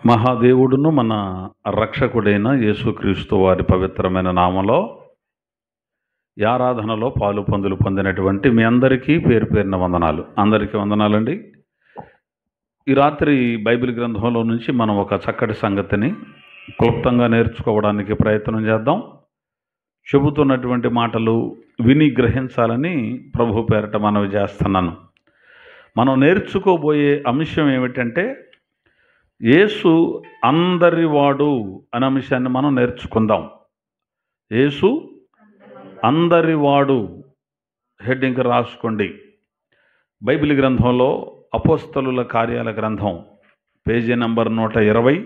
మహాదేవుడును మన రక్షకుడైన యేసుక్రీస్తు వారి పవిత్రమైన నామలో ఈ ఆరాధనలో పాలు పొందులు పొందినటువంటి మీ అందరికీ పేరు పేరిన వందనాలు. అందరికీ వందనాలండి. ఈ రాత్రి బైబిల్ గ్రంథంలో నుంచి మనం ఒక చక్కటి సంగతిని క్లుప్తంగా నేర్చుకోవడానికి ప్రయత్నం చేద్దాం. చెబుతున్నటువంటి మాటలు విని గ్రహించాలని ప్రభు పేరట మనవి చేస్తున్నాను. మనం నేర్చుకోబోయే అంశం ఏమిటంటే యేసు అందరివాడు అనే అంశాన్ని మనం నేర్చుకుందాం. యేసు అందరివాడు హెడ్డింగ్ రాసుకోండి. బైబిల్ గ్రంథంలో అపోస్తలుల కార్యాల గ్రంథం పేజీ నంబర్ 120,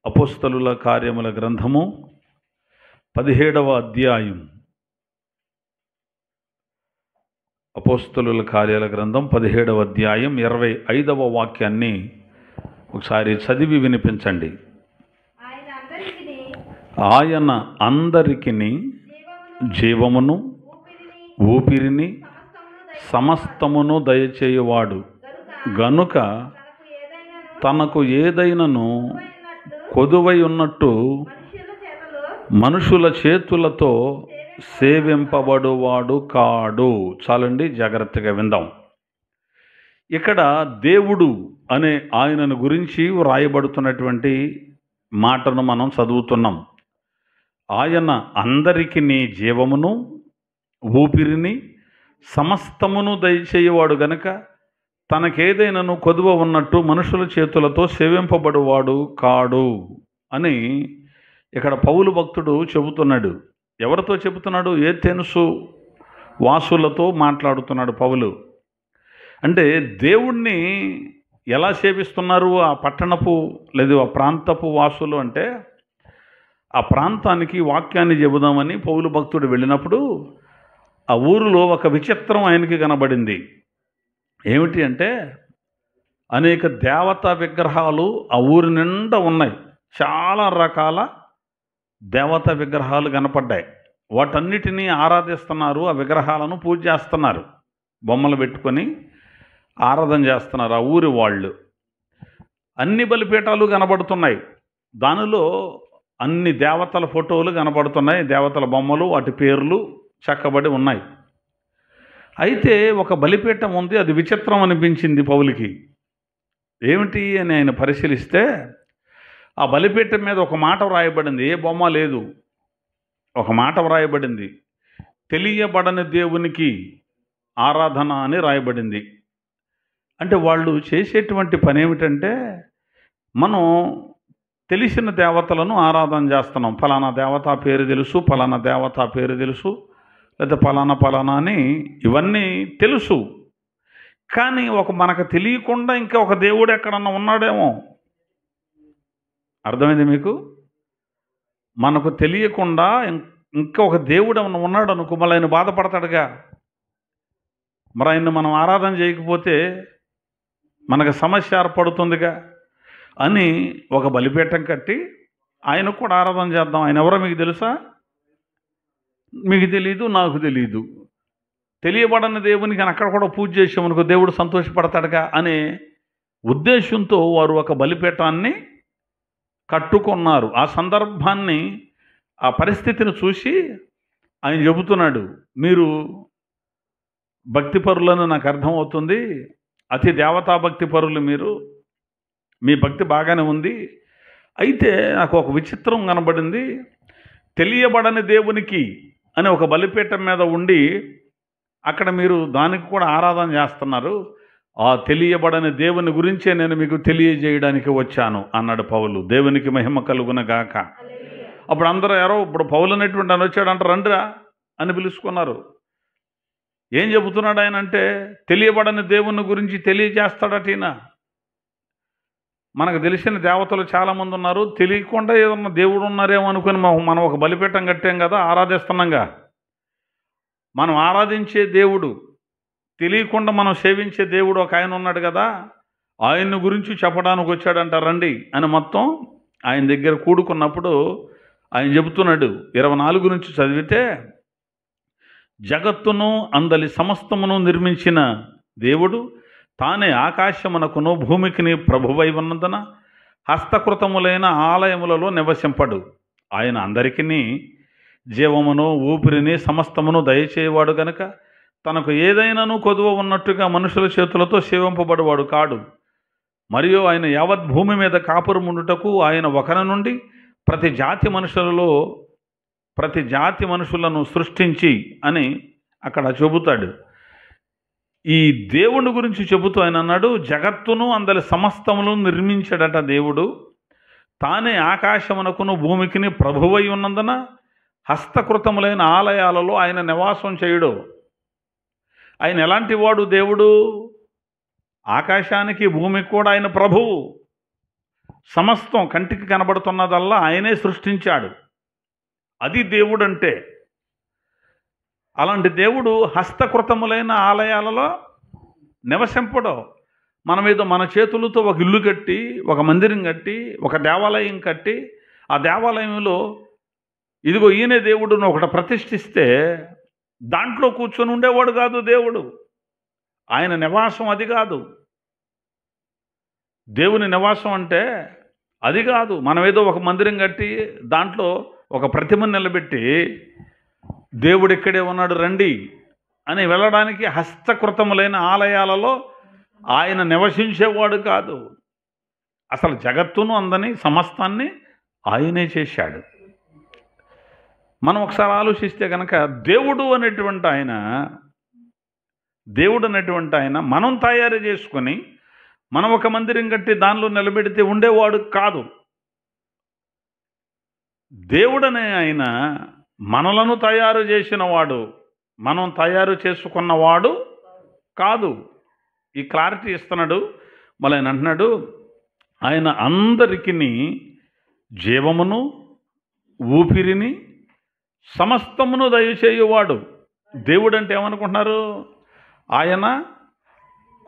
అపోస్తలుల కార్యముల గ్రంథము 17వ అధ్యాయం. అపోస్తలుల కార్యాల గ్రంథం 17వ అధ్యాయం 25వ వాక్యాన్ని ఒకసారి చదివి వినిపించండి. ఆయన అందరికిని జీవమును ఊపిరిని సమస్తమును దయచేయువాడు గనుక తనకు ఏదైనను కొదువై ఉన్నట్టు మనుషుల చేతులతో సేవింపబడువాడు కాడు. చాలండి, జాగ్రత్తగా విందాం. ఇక్కడ దేవుడు అనే ఆయనను గురించి వ్రాయబడుతున్నటువంటి మాటను మనం చదువుతున్నాం. ఆయన అందరికీ జీవమును ఊపిరిని సమస్తమును దయచేయువాడు గనుక తనకేదైనాను కొదువ ఉన్నట్టు మనుషుల చేతులతో సేవింపబడువాడు కాడు అని ఇక్కడ పౌలు భక్తుడు చెబుతున్నాడు. ఎవరితో చెబుతున్నాడు? ఏథెన్సు వాసులతో మాట్లాడుతున్నాడు పౌలు. అంటే దేవుణ్ణి ఎలా సేవిస్తున్నారు ఆ పట్టణపు లేదు ఆ ప్రాంతపు వాసులు అంటే, ఆ ప్రాంతానికి వాక్యాన్ని చెబుదామని పౌలు భక్తుడు వెళ్ళినప్పుడు ఆ ఊరిలో ఒక విచిత్రం ఆయనకి కనబడింది. ఏమిటి అంటే, అనేక దేవతా విగ్రహాలు ఆ ఊరి నిండా ఉన్నాయి. చాలా రకాల దేవతా విగ్రహాలు కనపడ్డాయి. వాటన్నిటినీ ఆరాధిస్తున్నారు, ఆ విగ్రహాలను పూజ చేస్తున్నారు, బొమ్మలు పెట్టుకొని ఆరాధన చేస్తున్నారు ఆ ఊరి వాళ్ళు. అన్ని బలిపీఠాలు కనబడుతున్నాయి, దానిలో అన్ని దేవతల ఫోటోలు కనబడుతున్నాయి, దేవతల బొమ్మలు, వాటి పేర్లు చెక్కబడి ఉన్నాయి. అయితే ఒక బలిపీఠం ఉంది, అది విచిత్రం అనిపించింది పౌలుకి. ఏమిటి అని ఆయన పరిశీలిస్తే ఆ బలిపీఠం మీద ఒక మాట వ్రాయబడింది, ఏ బొమ్మ లేదు. ఒక మాట వ్రాయబడింది, తెలియబడని దేవునికి ఆరాధన అని రాయబడింది. అంటే వాళ్ళు చేసేటువంటి పని ఏమిటంటే, మనం తెలిసిన దేవతలను ఆరాధన చేస్తున్నాం. ఫలానా దేవత పేరు తెలుసు, ఫలానా దేవత పేరు తెలుసు, లేదా ఫలానా ఫలానా అని ఇవన్నీ తెలుసు. కానీ మనకు తెలియకుండా ఇంకా ఒక దేవుడు ఎక్కడన్నా ఉన్నాడేమో. అర్థమైంది మీకు? మనకు తెలియకుండా ఇంకా ఒక దేవుడు ఏమన్నా ఉన్నాడు అనుకో, మళ్ళీ ఆయన బాధపడతాడుగా. మరి ఆయన్ని మనం ఆరాధన చేయకపోతే మనకు సమస్య ఏర్పడుతుందిగా అని ఒక బలిపీఠం కట్టి ఆయనకు కూడా ఆరాధన చేద్దాం. ఆయన ఎవరో మీకు తెలుసా? మీకు తెలీదు, నాకు తెలీదు. తెలియబడని దేవునికి అక్కడ కూడా పూజ చేసామనుకో దేవుడు సంతోషపడతాడుగా అనే ఉద్దేశంతో వారు ఒక బలిపీఠాన్ని కట్టుకున్నారు. ఆ సందర్భాన్ని, ఆ పరిస్థితిని చూసి ఆయన చెబుతున్నాడు, మీరు భక్తిపరులని నాకు అర్థమవుతుంది, అతి దేవతా భక్తి పరులు మీరు, మీ భక్తి బాగానే ఉంది. అయితే నాకు ఒక విచిత్రం కనబడింది. తెలియబడని దేవునికి అని ఒక బలిపీఠం మీద ఉండి అక్కడ మీరు దానికి కూడా ఆరాధన చేస్తున్నారు. ఆ తెలియబడని దేవుని గురించే నేను మీకు తెలియజేయడానికి వచ్చాను అన్నాడు పౌలు. దేవునికి మహిమ కలుగునగాక. అప్పుడు అందరూ ఇప్పుడు పౌలు అనేటువంటి అని వచ్చాడంట, రండిరా అని పిలుచుకున్నారు. ఏం చెబుతున్నాడు ఆయన అంటే, తెలియబడని దేవుని గురించి తెలియజేస్తాడట ఈయన. మనకు తెలిసిన దేవతలు చాలామంది ఉన్నారు, తెలియకుండా ఏదన్నా దేవుడు ఉన్నారేమో అనుకుని మనం ఒక బలిపీఠం కట్టాం కదా, ఆరాధిస్తున్నాంగా. మనం ఆరాధించే దేవుడు, తెలియకుండా మనం సేవించే దేవుడు ఒక ఆయన ఉన్నాడు కదా, ఆయన్ని గురించి చెప్పడానికి వచ్చాడంట రండి అని మొత్తం ఆయన దగ్గర కూడుకున్నప్పుడు ఆయన చెబుతున్నాడు. 24 నుంచి చదివితే, జగత్తును అందలి సమస్తమును నిర్మించిన దేవుడు తానే ఆకాశమునకును భూమికిని ప్రభువై ఉన్నందున హస్తకృతములైన ఆలయములలో నివసింపడు. ఆయన అందరికీ జీవమును ఊపిరిని సమస్తమును దయచేయవాడు గనుక తనకు ఏదైనాను కొదువ ఉన్నట్టుగా మనుషుల చేతులతో సేవింపబడువాడు కాడు. మరియు ఆయన యావత్ భూమి మీద కాపురముండుటకు ఆయన ఒకరి నుండి ప్రతి జాతి మనుషులను సృష్టించి అని అక్కడ చెబుతాడు. ఈ దేవుని గురించి చెబుతూ ఆయన అన్నాడు, జగత్తును అందరి సమస్తమును నిర్మించాడట దేవుడు. తానే ఆకాశమునకును భూమికిని ప్రభువై ఉన్నందున హస్తకృతములైన ఆలయాలలో ఆయన నివాసం చేయుడు. ఆయన ఎలాంటి వాడు? దేవుడు ఆకాశానికి భూమికి కూడా ఆయన ప్రభువు. సమస్తం కంటికి కనబడుతున్నదల్లా ఆయనే సృష్టించాడు. అది దేవుడు అంటే. అలాంటి దేవుడు హస్తకృతములైన ఆలయాలలో నివసింపడు. మనమేదో మన చేతులతో ఒక ఇల్లు కట్టి, ఒక మందిరం కట్టి, ఒక దేవాలయం కట్టి, ఆ దేవాలయంలో ఇదిగో ఈయనే దేవుడును ఒకటి ప్రతిష్ఠిస్తే దాంట్లో కూర్చొని ఉండేవాడు కాదు దేవుడు. ఆయన నివాసం అది కాదు. దేవుని నివాసం అంటే అది కాదు. మనమేదో ఒక మందిరం కట్టి దాంట్లో ఒక ప్రతిమను నిలబెట్టి దేవుడు ఇక్కడే ఉన్నాడు రండి అని వెళ్ళడానికి హస్తకృతములైన ఆలయాలలో ఆయన నివసించేవాడు కాదు. అసలు జగత్తును అందని సమస్తాన్ని ఆయనే చేశాడు. మనం ఒకసారి ఆలోచిస్తే కనుక దేవుడు అనేటువంటి ఆయన మనం తయారు చేసుకొని మనం ఒక మందిరం కట్టి దానిలో నిలబెడితే ఉండేవాడు కాదు. దేవుడనే ఆయన మనలను తయారు చేసినవాడు, మనం తయారు చేసుకున్నవాడు కాదు. ఈ క్లారిటీ ఇస్తున్నాడు. మళ్ళీ ఆయన అంటున్నాడు, ఆయన అందరికీ జీవమును ఊపిరిని సమస్తమును దయచేయువాడు. దేవుడు అంటే ఏమనుకుంటున్నారు? ఆయన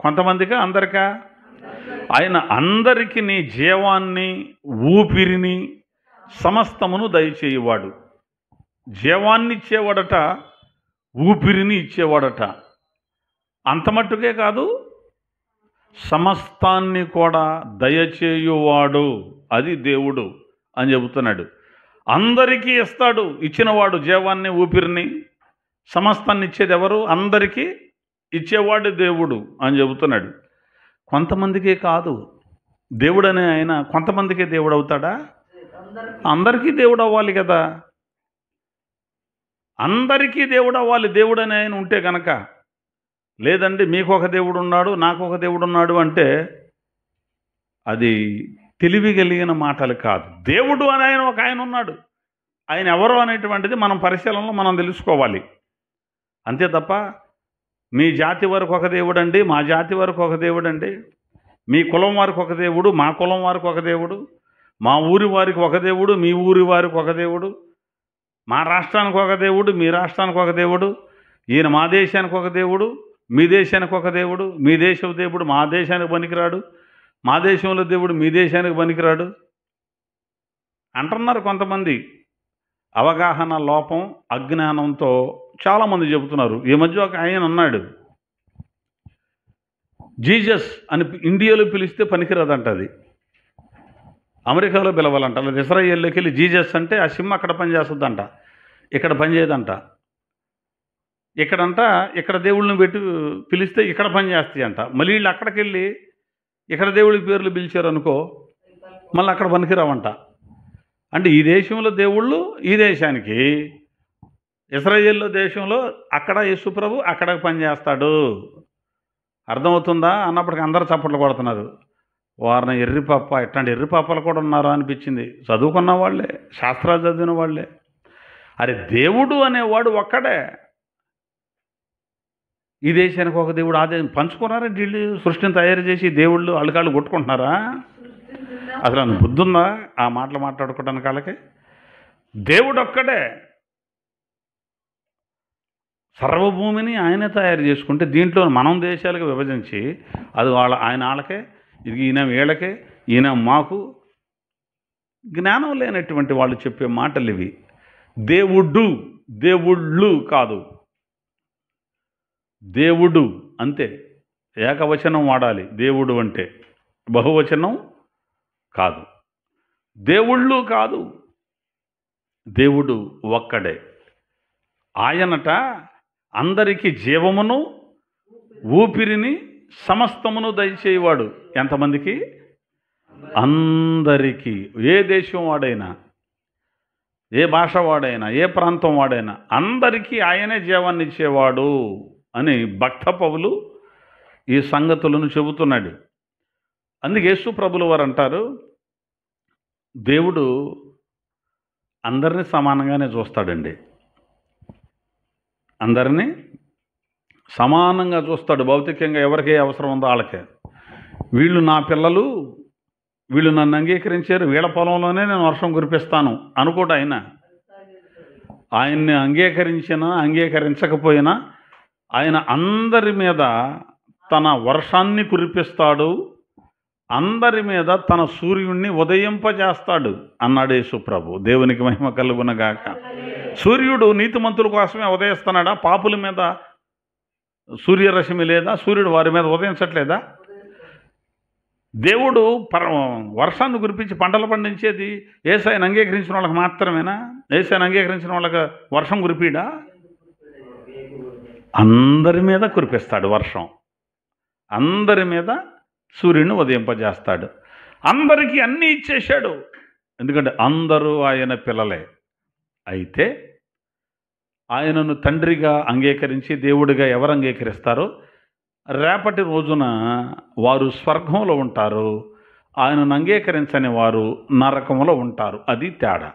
కొంతమందికా అందరికా? ఆయన అందరికీ జీవాన్ని ఊపిరిని సమస్తమును దయచేయువాడు. జీవాన్ని ఇచ్చేవాడట, ఊపిరిని ఇచ్చేవాడట. అంత మట్టుకే కాదు, సమస్తాన్ని కూడా దయచేయువాడు. అది దేవుడు అని చెబుతున్నాడు. అందరికీ ఇస్తాడు. ఇచ్చినవాడు జీవాన్ని ఊపిరిని సమస్తాన్ని ఇచ్చేది ఎవరు? అందరికీ ఇచ్చేవాడు దేవుడు అని చెబుతున్నాడు. కొంతమందికే కాదు. దేవుడనే ఆయన కొంతమందికే దేవుడు అవుతాడా? అందరికీ దేవుడు అవ్వాలి కదా. అందరికీ దేవుడు అవ్వాలి దేవుడనే ఆయన ఉంటే గనక. లేదండి మీకు ఒక దేవుడు ఉన్నాడు, నాకు ఒక దేవుడు ఉన్నాడు అంటే అది తెలివి కలిగిన మాటలు కాదు. దేవుడు అని ఒక ఆయన ఉన్నాడు. ఆయన ఎవరు అనేటువంటిది మనం పరిశీలనలో మనం తెలుసుకోవాలి. అంతే తప్ప మీ జాతి వరకు ఒక దేవుడు అండి, మా జాతి వరకు ఒక దేవుడు అండి, మీ కులం వారికి ఒక దేవుడు, మా కులం వారికి ఒక దేవుడు, మా ఊరి వారికి ఒక దేవుడు, మీ ఊరి వారికి ఒక దేవుడు, మా రాష్ట్రానికి ఒక దేవుడు, మీ రాష్ట్రానికి ఒక దేవుడు, ఈయన మా దేశానికి ఒక దేవుడు, మీ దేశానికి ఒక దేవుడు, మీ దేశం దేవుడు మా దేశానికి పనికిరాడు, మా దేశంలో దేవుడు మీ దేశానికి పనికిరాడు అంటున్నారు కొంతమంది. అవగాహన లోపం, అజ్ఞానంతో చాలామంది చెబుతున్నారు. ఈ మధ్య ఒక ఆయన అన్నాడు, జీసస్ అని ఇండియాలో పిలిస్తే పనికిరాదంట, అది అమెరికాలో పిలవాలంట. లేదా ఇస్రాయేల్లోకి వెళ్ళి జీసస్ అంటే ఆ సిమ్ అక్కడ పనిచేస్తుందంట, ఇక్కడ పనిచేయదంట. ఇక్కడ దేవుళ్ళని పెట్టి పిలిస్తే ఇక్కడ పనిచేస్తాయి అంట. మళ్ళీ వీళ్ళు అక్కడికి వెళ్ళి ఇక్కడ దేవుడి పేర్లు పిలిచారు అనుకో, మళ్ళీ అక్కడ పనికిరావంట. అంటే ఈ దేశంలో దేవుళ్ళు ఈ దేశానికి, ఇశ్రాయేలు దేశంలో అక్కడ యేసుప్రభు అక్కడ పనిచేస్తాడు. అర్థమవుతుందా? అన్నప్పటికీ అందరూ చప్పట్లు కొడుతున్నారు. వారిని ఎర్రిపప్ప, ఇట్లాంటి ఎర్రిపప్పలు కూడా ఉన్నారా అనిపించింది. చదువుకున్న వాళ్ళే, శాస్త్రాలు చదివిన వాళ్ళే. అరే దేవుడు అనేవాడు ఒక్కడే. ఈ దేశానికి ఒక దేవుడు, ఆ దేశం పంచుకున్నారా? వీళ్ళు సృష్టిని తయారు చేసి దేవుళ్ళు అల్లికాళ్ళు కొట్టుకుంటున్నారా? అసలు అని బుద్ధి ఉందా ఆ మాటలు మాట్లాడుకోవడానికి? వాళ్ళకి దేవుడు ఒక్కడే. సర్వభూమిని ఆయనే తయారు చేసుకుంటే దీంట్లో మనం దేశాలకు విభజించి అది ఆయన వాళ్ళకే, ఇది ఈయన వీళ్ళకే, ఈయన మాకు. జ్ఞానం లేనటువంటి వాళ్ళు చెప్పే మాటలు ఇవి. దేవుళ్ళు కాదు, దేవుడు అంతే. ఏకవచనం వాడాలి. దేవుడు అంటే బహువచనం కాదు. దేవుళ్ళు కాదు, దేవుడు ఒక్కడే. ఆయనట అందరికీ జీవమును ఊపిరిని సమస్తమును దయచేవాడు. ఎంతమందికి? అందరికీ. ఏ దేశం వాడైనా, ఏ భాష వాడైనా, ఏ ప్రాంతం వాడైనా అందరికీ ఆయనే జీవాన్ని ఇచ్చేవాడు అని భక్త పౌలు ఈ సంగతులను చెబుతున్నాడు. అందుకే యేసు ప్రభులు వారు అంటారు, దేవుడు అందరినీ సమానంగానే చూస్తాడండి. అందరినీ సమానంగా చూస్తాడు. భౌతికంగా ఎవరికి అవసరం ఉందో వాళ్ళకే. వీళ్ళు నా పిల్లలు, వీళ్ళు నన్ను అంగీకరించారు, వీళ్ళ పొలంలోనే నేను వర్షం కురిపిస్తాను అనుకోడు ఆయన. ఆయన్ని అంగీకరించినా అంగీకరించకపోయినా ఆయన అందరి మీద తన వర్షాన్ని కురిపిస్తాడు, అందరి మీద తన సూర్యుడిని ఉదయింపజేస్తాడు అన్నాడు యేసు ప్రభు. దేవునికి మహిమ కలుగునగాక. సూర్యుడు నీతిమంతుల కోసమే ఉదయిస్తున్నాడా? పాపుల మీద సూర్యరశ్మి లేదా? సూర్యుడు వారి మీద ఉదయించట్లేదా? దేవుడు వర్షాన్ని కురిపించి పంటలు పండించేది యేసయ్యను అంగీకరించిన వాళ్ళకి మాత్రమేనా? యేసయ్యను అంగీకరించిన వాళ్ళకి వర్షం కురిపిడా? అందరి మీద కురిపిస్తాడు వర్షం, అందరి మీద సూర్యుడిని ఉదయింపజేస్తాడు. అందరికీ అన్నీ ఇచ్చేశాడు, ఎందుకంటే అందరూ ఆయన పిల్లలే. అయితే ఆయనను తండ్రిగా అంగీకరించి దేవుడిగా ఎవరు అంగీకరిస్తారో రేపటి రోజున వారు స్వర్గంలో ఉంటారు, ఆయనను అంగీకరించని వారు నరకంలో ఉంటారు. అది తేడా.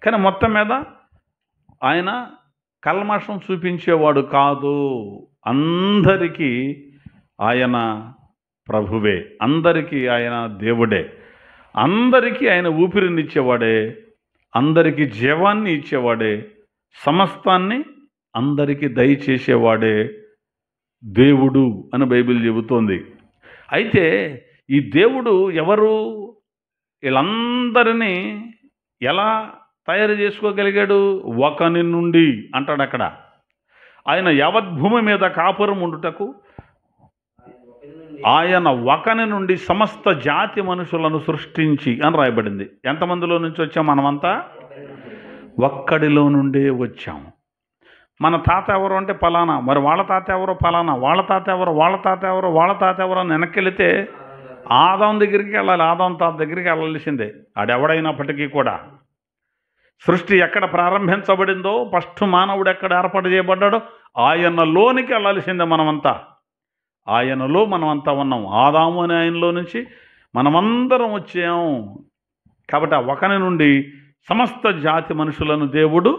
కానీ మొత్తం మీద ఆయన కల్మషం చూపించేవాడు కాదు. అందరికీ ఆయన ప్రభువే, అందరికీ ఆయన దేవుడే, అందరికీ ఆయన ఊపిరినిచ్చేవాడే, అందరికీ జీవాన్ని ఇచ్చేవాడే, సమస్తాన్ని అందరికీ దయచేసేవాడే దేవుడు అని బైబిల్ చెబుతోంది. అయితే ఈ దేవుడు ఎవరు? వీళ్ళందరినీ ఎలా తయారు చేసుకోగలిగాడు? ఒకని నుండి అంటాడు అక్కడ. ఆయన యావత్ భూమి మీద కాపురం ఉండుటకు ఆయన ఒకని నుండి సమస్త జాతి మనుషులను సృష్టించి అని రాయబడింది. ఎంతమందిలో నుంచి వచ్చాం మనమంతా? ఒక్కడిలో నుండే వచ్చాం. మన తాత ఎవరు అంటే ఫలానా, మరి వాళ్ళ తాత ఎవరో ఫలానా, వాళ్ళ తాత ఎవరో, వాళ్ళ తాత ఎవరో, వాళ్ళ తాత ఎవరో అని వెనక్కి వెళితే ఆదాం దగ్గరికి వెళ్ళాలి. ఆదాం తాత దగ్గరికి వెళ్ళాల్సిందే, ఆడెవడైనప్పటికీ కూడా. సృష్టి ఎక్కడ ప్రారంభించబడిందో, ఫస్ట్ మానవుడు ఎక్కడ ఏర్పాటు చేయబడ్డాడో ఆయనలోనికి వెళ్ళాల్సిందే మనమంతా. ఆయనలో మనమంతా ఉన్నాం. ఆదాము అనే ఆయనలో నుంచి మనమందరం వచ్చాం. కాబట్టి ఆ ఒకని నుండి సమస్త జాతి మనుషులను దేవుడు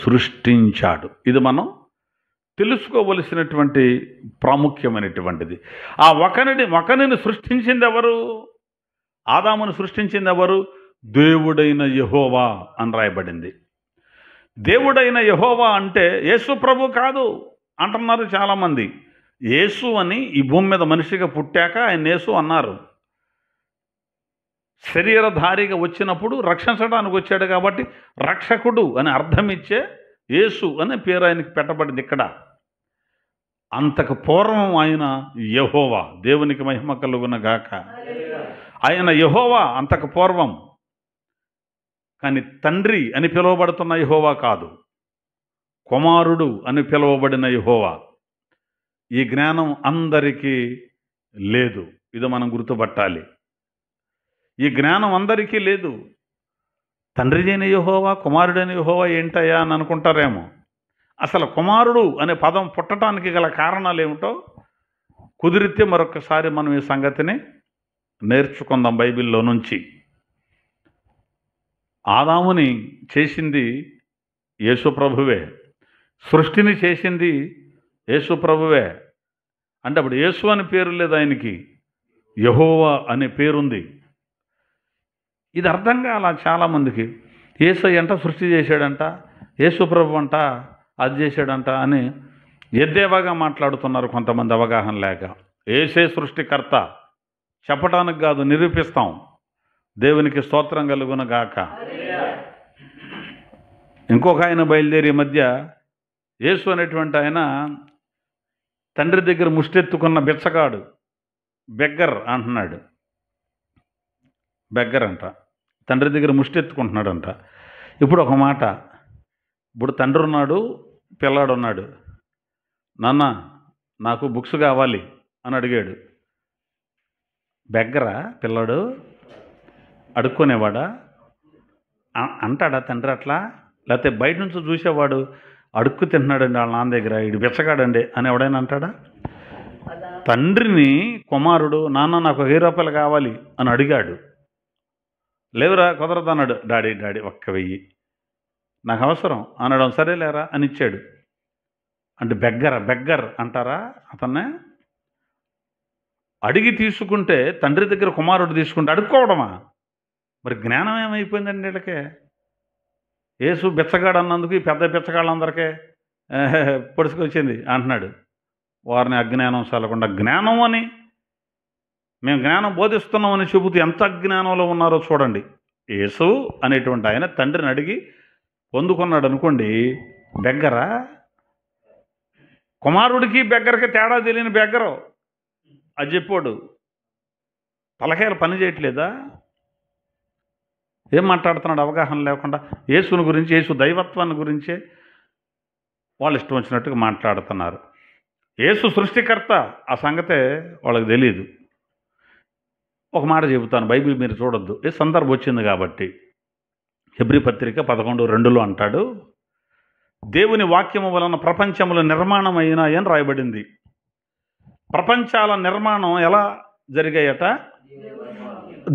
సృష్టించాడు. ఇది మనం తెలుసుకోవలసినటువంటి ప్రాముఖ్యమైనటువంటిది. ఆ ఒకనిని సృష్టించింది ఎవరు? ఆదామును సృష్టించింది ఎవరు? దేవుడైన యెహోవా అని రాయబడింది. దేవుడైన యెహోవా అంటే యేసు ప్రభు కాదు అంటున్నారు చాలామంది. యేసు అని ఈ భూమి మీద మనిషిగా పుట్టాక ఆయన యేసు అన్నారు. శరీరధారిగా వచ్చినప్పుడు రక్షించడానికి వచ్చాడు కాబట్టి రక్షకుడు అని అర్థం ఇచ్చే యేసు అనే పేరు ఆయనకి పెట్టబడింది ఇక్కడ. అంతకు పూర్వం ఆయన యెహోవా. దేవునికి మహిమ కలుగునగాక. ఆయన యెహోవా అంతకు పూర్వం. కానీ తండ్రి అని పిలువబడుతున్న యెహోవా కాదు, కుమారుడు అని పిలువబడిన యెహోవా. ఈ జ్ఞానం అందరికీ లేదు, ఇది మనం గుర్తుపట్టాలి. ఈ జ్ఞానం అందరికీ లేదు. తండ్రి అయిన యెహోవా, కుమారుడైన యెహోవా ఏంటయ్యా అని అనుకుంటారేమో. అసలు కుమారుడు అనే పదం పుట్టడానికి గల కారణాలు ఏమిటో కుదిరితే మరొకసారి మనం ఈ సంగతిని నేర్చుకుందాం బైబిల్లో నుంచి. ఆదాముని చేసింది యేసు ప్రభువే, సృష్టిని చేసింది యేసు ప్రభువే. అంటే అప్పుడు యేసు అని పేరు లేదు ఆయనకి, యెహోవా అనే పేరుంది. ఇది అర్థం కాల చాలామందికి. యేసయ్య అంట సృష్టి చేశాడంట, యేసు ప్రభు అంట అది చేశాడంట అని ఎద్దేవాగా మాట్లాడుతున్నారు కొంతమంది అవగాహన లేక. యేసే సృష్టికర్త చెప్పటానికి కాదు, నిరూపిస్తాం. దేవునికి స్తోత్రం కలుగునగాక. ఇంకొక ఆయన బయలుదేరి మధ్య యేసు అనేటువంటి ఆయన తండ్రి దగ్గర ముష్టెత్తుకున్న బిచ్చగాడు, బెగ్గర్ అంటున్నాడు. బెగ్గర్ అంట, తండ్రి దగ్గర ముష్టెత్తుకుంటున్నాడంట. ఇప్పుడు ఒక మాట, ఇప్పుడు తండ్రి ఉన్నాడు, పిల్లాడు ఉన్నాడు. నాన్న నాకు బుక్స్ కావాలి అని అడిగాడు. బెగ్గరా పిల్లాడు? అడుక్కునేవాడా? అంటాడా తండ్రి అట్లా? లేకపోతే బయట నుంచి చూసేవాడు అడుక్కు తింటున్నాడండి వాళ్ళ నాన్న దగ్గర, ఇడు బిచ్చగాడండి అని ఎవడైనా అంటాడా? తండ్రిని కుమారుడు నాన్న నాకు 1000 రూపాయలు కావాలి అని అడిగాడు. లేవురా కుదరదు అన్నాడు. డాడీ ఒక్క 1000 నాకు అవసరం అనడం. సరేలేరా అని ఇచ్చాడు. అంటే బెగ్గర్ అంటారా అతన్నే? అడిగి తీసుకుంటే తండ్రి దగ్గర కుమారుడు తీసుకుంటే అడుక్కోవడమా? మరి జ్ఞానం ఏమైపోయిందండి వీళ్ళకే? యేసు బిచ్చగాడు అన్నందుకు ఈ పెద్ద బిచ్చగాళ్ళందరికీ పొడుచుకొచ్చింది అంటున్నాడు. వారిని అజ్ఞానం చల్లకుండా జ్ఞానం అని మేము జ్ఞానం బోధిస్తున్నామని చెబుతూ ఎంత అజ్ఞానంలో ఉన్నారో చూడండి. యేసు అనేటువంటి ఆయన తండ్రిని అడిగి పొందుకున్నాడు అనుకోండి. బెగ్గరా? కుమారుడికి బెగ్గరకి తేడా తెలియని బెగ్గరు అది చెప్పాడు. తలకాయలు పని చేయట్లేదా? ఏం మాట్లాడుతున్నాడు అవగాహన లేకుండా? యేసుని గురించి, యేసు దైవత్వాన్ని గురించే వాళ్ళు ఇష్టం వచ్చినట్టుగా మాట్లాడుతున్నారు. యేసు సృష్టికర్త, ఆ సంగతే వాళ్ళకి తెలియదు. ఒక మాట చెబుతాను, బైబిల్ మీరు చూడొద్దు, ఏ సందర్భం వచ్చింది కాబట్టి. హెబ్రీ పత్రిక 11:2 అంటాడు, దేవుని వాక్యము వలన ప్రపంచములు నిర్మాణమైనాయి అని రాయబడింది. ప్రపంచాల నిర్మాణం ఎలా జరిగాయట?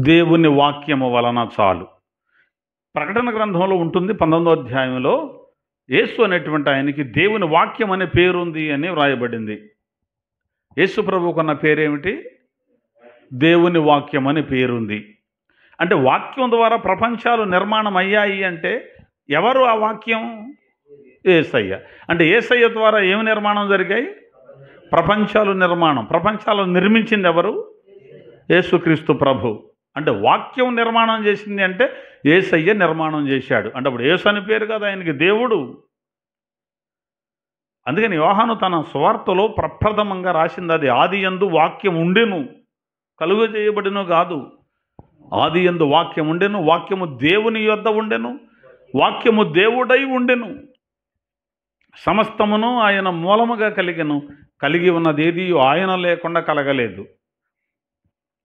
దేవుని వాక్యము వలన చాలు. ప్రకటన గ్రంథంలో ఉంటుంది 19వ అధ్యాయంలో, యేసు అనేటువంటి ఆయనకి దేవుని వాక్యం అనే పేరుంది అని వ్రాయబడింది. యేసు ప్రభువుకున్న పేరేమిటి? దేవుని వాక్యం అనే పేరుంది. అంటే వాక్యం ద్వారా ప్రపంచాలు నిర్మాణం అయ్యాయి అంటే ఎవరు ఆ వాక్యం? యేసయ్య. అంటే యేసయ్య ద్వారా ఏమి నిర్మాణం జరిగాయి? ప్రపంచాలు నిర్మాణం. ప్రపంచాలను నిర్మించింది ఎవరు? యేసుక్రీస్తు ప్రభు. అంటే వాక్యం నిర్మాణం చేసింది అంటే యేసయ్య నిర్మాణం చేశాడు. అంటే అప్పుడు యేసు అని పేరు కదా ఆయనకి, దేవుడు. అందుకని యోహాను తన సువార్తలో ప్రప్రథమంగా రాసింది అది. ఆదియందు వాక్యం ఉండెను, కలుగజేయబడిను కాదు. ఆదియందు వాక్యం ఉండెను, వాక్యము దేవుని యొద్ద ఉండెను, వాక్యము దేవుడై ఉండెను, సమస్తమును ఆయన మూలముగా కలిగెను, కలిగి ఉన్నదేది ఆయన లేకుండా కలగలేదు.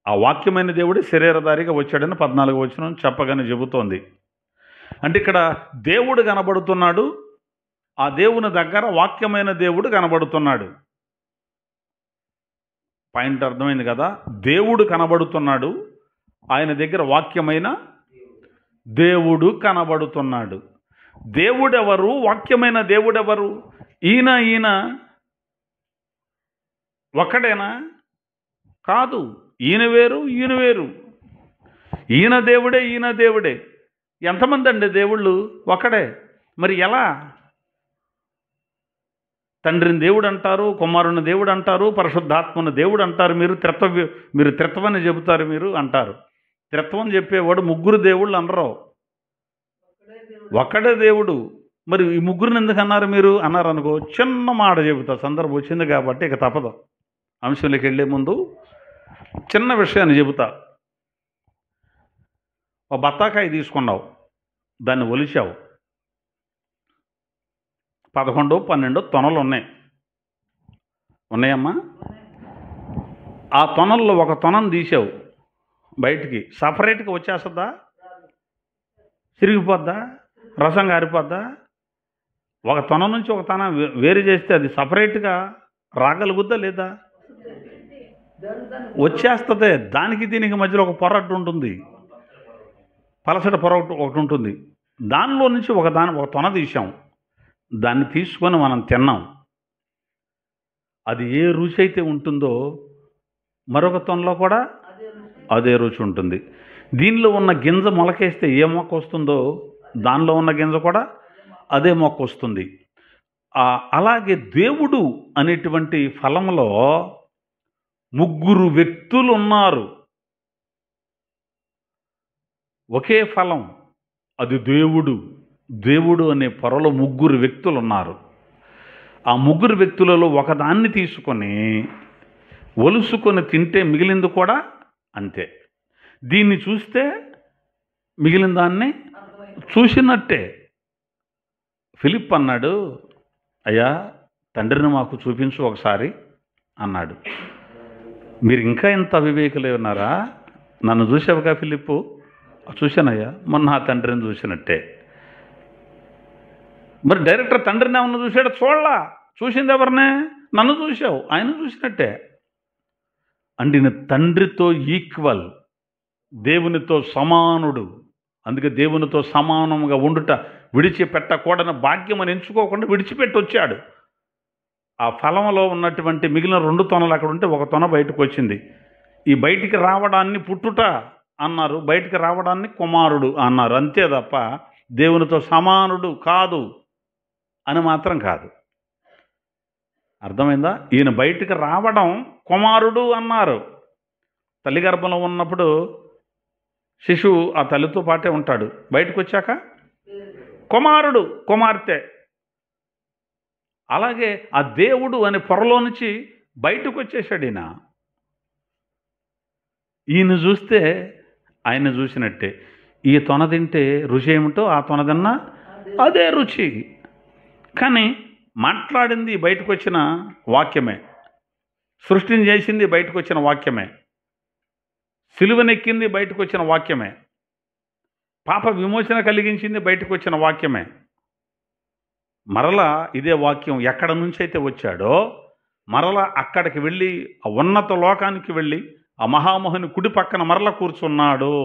ఆ వాక్యమైన దేవుడే శరీరధారిగా వచ్చాడని 14వ వచనం చెప్పగానే చెబుతోంది. అంటే ఇక్కడ దేవుడు కనబడుతున్నాడు, ఆ దేవుని దగ్గర వాక్యమైన దేవుడు కనబడుతున్నాడు. పాయింట్ అర్థమైంది కదా? దేవుడు కనబడుతున్నాడు, ఆయన దగ్గర వాక్యమైన దేవుడు కనబడుతున్నాడు. దేవుడెవరు? వాక్యమైన దేవుడెవరు? ఈయన ఒక్కడేనా? కాదు, ఈయన వేరు, ఈయన వేరు. ఈయన దేవుడే. ఎంతమంది అండి దేవుళ్ళు? ఒకడే. మరి ఎలా? తండ్రిని దేవుడు అంటారు, కుమారుని దేవుడు అంటారు, పరిశుద్ధాత్మను దేవుడు అంటారు. మీరు త్రిత్వని చెబుతారు, మీరు అంటారు. త్రిత్వం చెప్పేవాడు ముగ్గురు దేవుళ్ళు అనరు, ఒక్కడే దేవుడు. మరి ఈ ముగ్గురిని ఎందుకు అన్నారు మీరు? అన్నారు అనుకో, చిన్న మాట చెబుతా, సందర్భం వచ్చింది కాబట్టి ఇక తప్పదు. అంశంలోకి వెళ్ళే ముందు చిన్న విషయాన్ని చెబుతా. ఒక బత్తాకాయ తీసుకున్నావు, దాన్ని ఒలిచావు, 11, 12 తొనలు ఉన్నాయమ్మా. ఆ తొనల్లో ఒక తొనను తీసావు బయటికి, సపరేట్గా వచ్చేస్తుందా? చిరిగిపోద్దా? రసం గారిపోద్దా? ఒక తొన నుంచి ఒక తొన వేరు చేస్తే అది సపరేట్గా రాగలుగుద్దా లేదా? వచ్చేస్తుంది. దానికి దీనికి మధ్యలో ఒక పొర ఉంటుంది, పలసటి పొర ఒకటి ఉంటుంది. దానిలో నుంచి ఒక తొన తీసాం, దాన్ని తీసుకొని మనం తిన్నాం. అది ఏ రుచి అయితే ఉంటుందో మరొక తొనలో కూడా అదే రుచి ఉంటుంది. దీనిలో ఉన్న గింజ మొలకేస్తే ఏ మొక్క వస్తుందో దానిలో ఉన్న గింజ కూడా అదే మొక్క వస్తుంది. అలాగే దేవుడు అనేటువంటి ఫలంలో ముగ్గురు వ్యక్తులు ఉన్నారు. ఒకే ఫలం, అది దేవుడు. దేవుడు అనే పొరలో ముగ్గురు వ్యక్తులు ఉన్నారు. ఆ ముగ్గురు వ్యక్తులలో ఒకదాన్ని తీసుకొని ఒలుసుకొని తింటే మిగిలింది కూడా అంతే. దీన్ని చూస్తే మిగిలిన దాన్ని చూసినట్టే. ఫిలిప్ అన్నాడు, అయ్యా తండ్రిని మాకు చూపించు ఒకసారి అన్నాడు. మీరు ఇంకా ఇంత అవివేకులే ఉన్నారా? నన్ను చూసావుగా ఫిలిప్పు? చూశానయ్యా, మొన్న నా తండ్రిని చూసినట్టే. మరి డైరెక్టర్ తండ్రిని ఏమన్నా చూశాడు? చూసింది ఎవరినే? నన్ను చూశావు, ఆయన చూసినట్టే. అంటే ఈయన తండ్రితో ఈక్వల్, దేవునితో సమానుడు. అందుకే దేవునితో సమానంగా ఉండుట విడిచిపెట్టకూడని భాగ్యం అని ఎంచుకోకుండా విడిచిపెట్టి వచ్చాడు. ఆ ఫలంలో ఉన్నటువంటి మిగిలిన 2 తొనలు అక్కడ ఉంటే 1 తొన బయటకు వచ్చింది. ఈ బయటికి రావడాన్ని పుట్టుట అన్నారు, బయటికి రావడాన్ని కుమారుడు అన్నారు. అంతే తప్ప దేవునితో సమానుడు కాదు అని మాత్రం కాదు. అర్థమైందా? ఈయన బయటికి రావడం కుమారుడు అన్నారు. తల్లి గర్భంలో ఉన్నప్పుడు శిశువు ఆ తల్లితో పాటే ఉంటాడు, బయటకు వచ్చాక కుమారుడు, కుమార్తె. అలాగే ఆ దేవుడు అనే పొరలో నుంచి బయటకు వచ్చేసాడు ఈయన. ఈయన చూస్తే ఆయన చూసినట్టే. ఈ తొన తింటే రుచి ఏమిటో ఆ తొన తిన్నా అదే రుచి. కానీ మాట్లాడింది బయటకు వచ్చిన వాక్యమే, సృష్టిని చేసింది బయటకు వచ్చిన వాక్యమే, సిలువనెక్కింది బయటకు వచ్చిన వాక్యమే, పాప విమోచన కలిగించింది బయటకు వచ్చిన వాక్యమే. మరలా ఇదే వాక్యం ఎక్కడ నుంచి అయితే వచ్చాడో మరలా అక్కడికి వెళ్ళి ఆ ఉన్నత లోకానికి వెళ్ళి ఆ మహామోహుని కుడి పక్కన మరల కూర్చున్నాడు.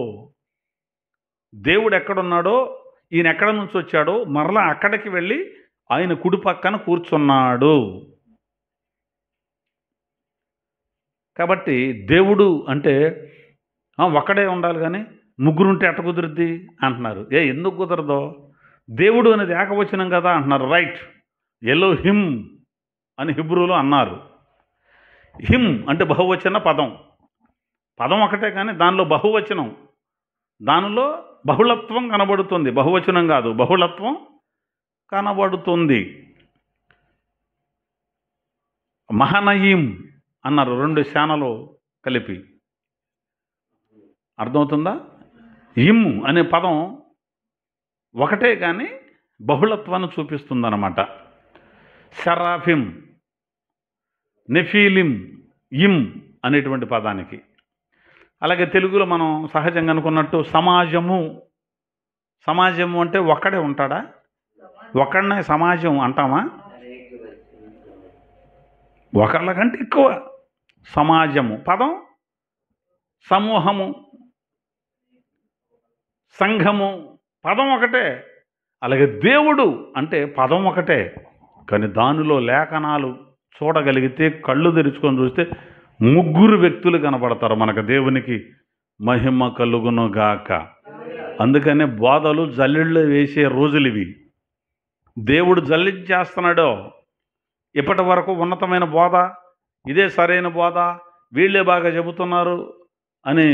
దేవుడు ఎక్కడున్నాడో, ఈయన ఎక్కడ నుంచి వచ్చాడో మరలా అక్కడికి వెళ్ళి ఆయన కుడి పక్కన కూర్చున్నాడు. కాబట్టి దేవుడు అంటే ఒక్కడే ఉండాలి కానీ ముగ్గురుంటే ఎట్ట కుదురుద్ది అంటున్నారు. ఎందుకు కుదరదో? దేవుడు అనేది ఏకవచనం కదా అంటున్నారు. రైట్, ఎలోహిమ్ అని హిబ్రూలో అన్నారు. హిమ్ అంటే బహువచన పదం. పదం ఒకటే కానీ దానిలో బహువచనం, దానిలో బహుళత్వం కనబడుతుంది. బహువచనం కాదు, బహుళత్వం కనబడుతుంది. మహనయీం అన్నారు 2 శానలు కలిపి. అర్థమవుతుందా? ఇమ్ అనే పదం ఒకటే కానీ బహుళత్వాన్ని చూపిస్తుందన్నమాట. షరాఫిం, నెఫీలిం, ఇమ్ అనేటువంటి పదానికి. అలాగే తెలుగులో మనం సహజంగా అనుకున్నట్టు సమాజము. సమాజము అంటే ఒక్కడే ఉంటాడా? ఒకడనే సమాజం అంటామా? ఒకళ్ళ కంటే ఎక్కువ. సమాజము పదం, సమూహము, సంఘము పదం ఒకటే. అలాగే దేవుడు అంటే పదం ఒకటే కానీ దానిలో లేఖనాలు చూడగలిగితే, కళ్ళు తెరుచుకొని చూస్తే 3 వ్యక్తులు కనబడతారు మనకు. దేవునికి మహిమ కలుగును గాక. అందుకనే బోధలు జల్లిళ్ళు వేసే రోజులు ఇవి. దేవుడు జల్లించేస్తున్నాడో. ఇప్పటి వరకు ఉన్నతమైన బోధ, ఇదే సరైన బోధ, వీళ్ళే బాగా చెబుతున్నారు అని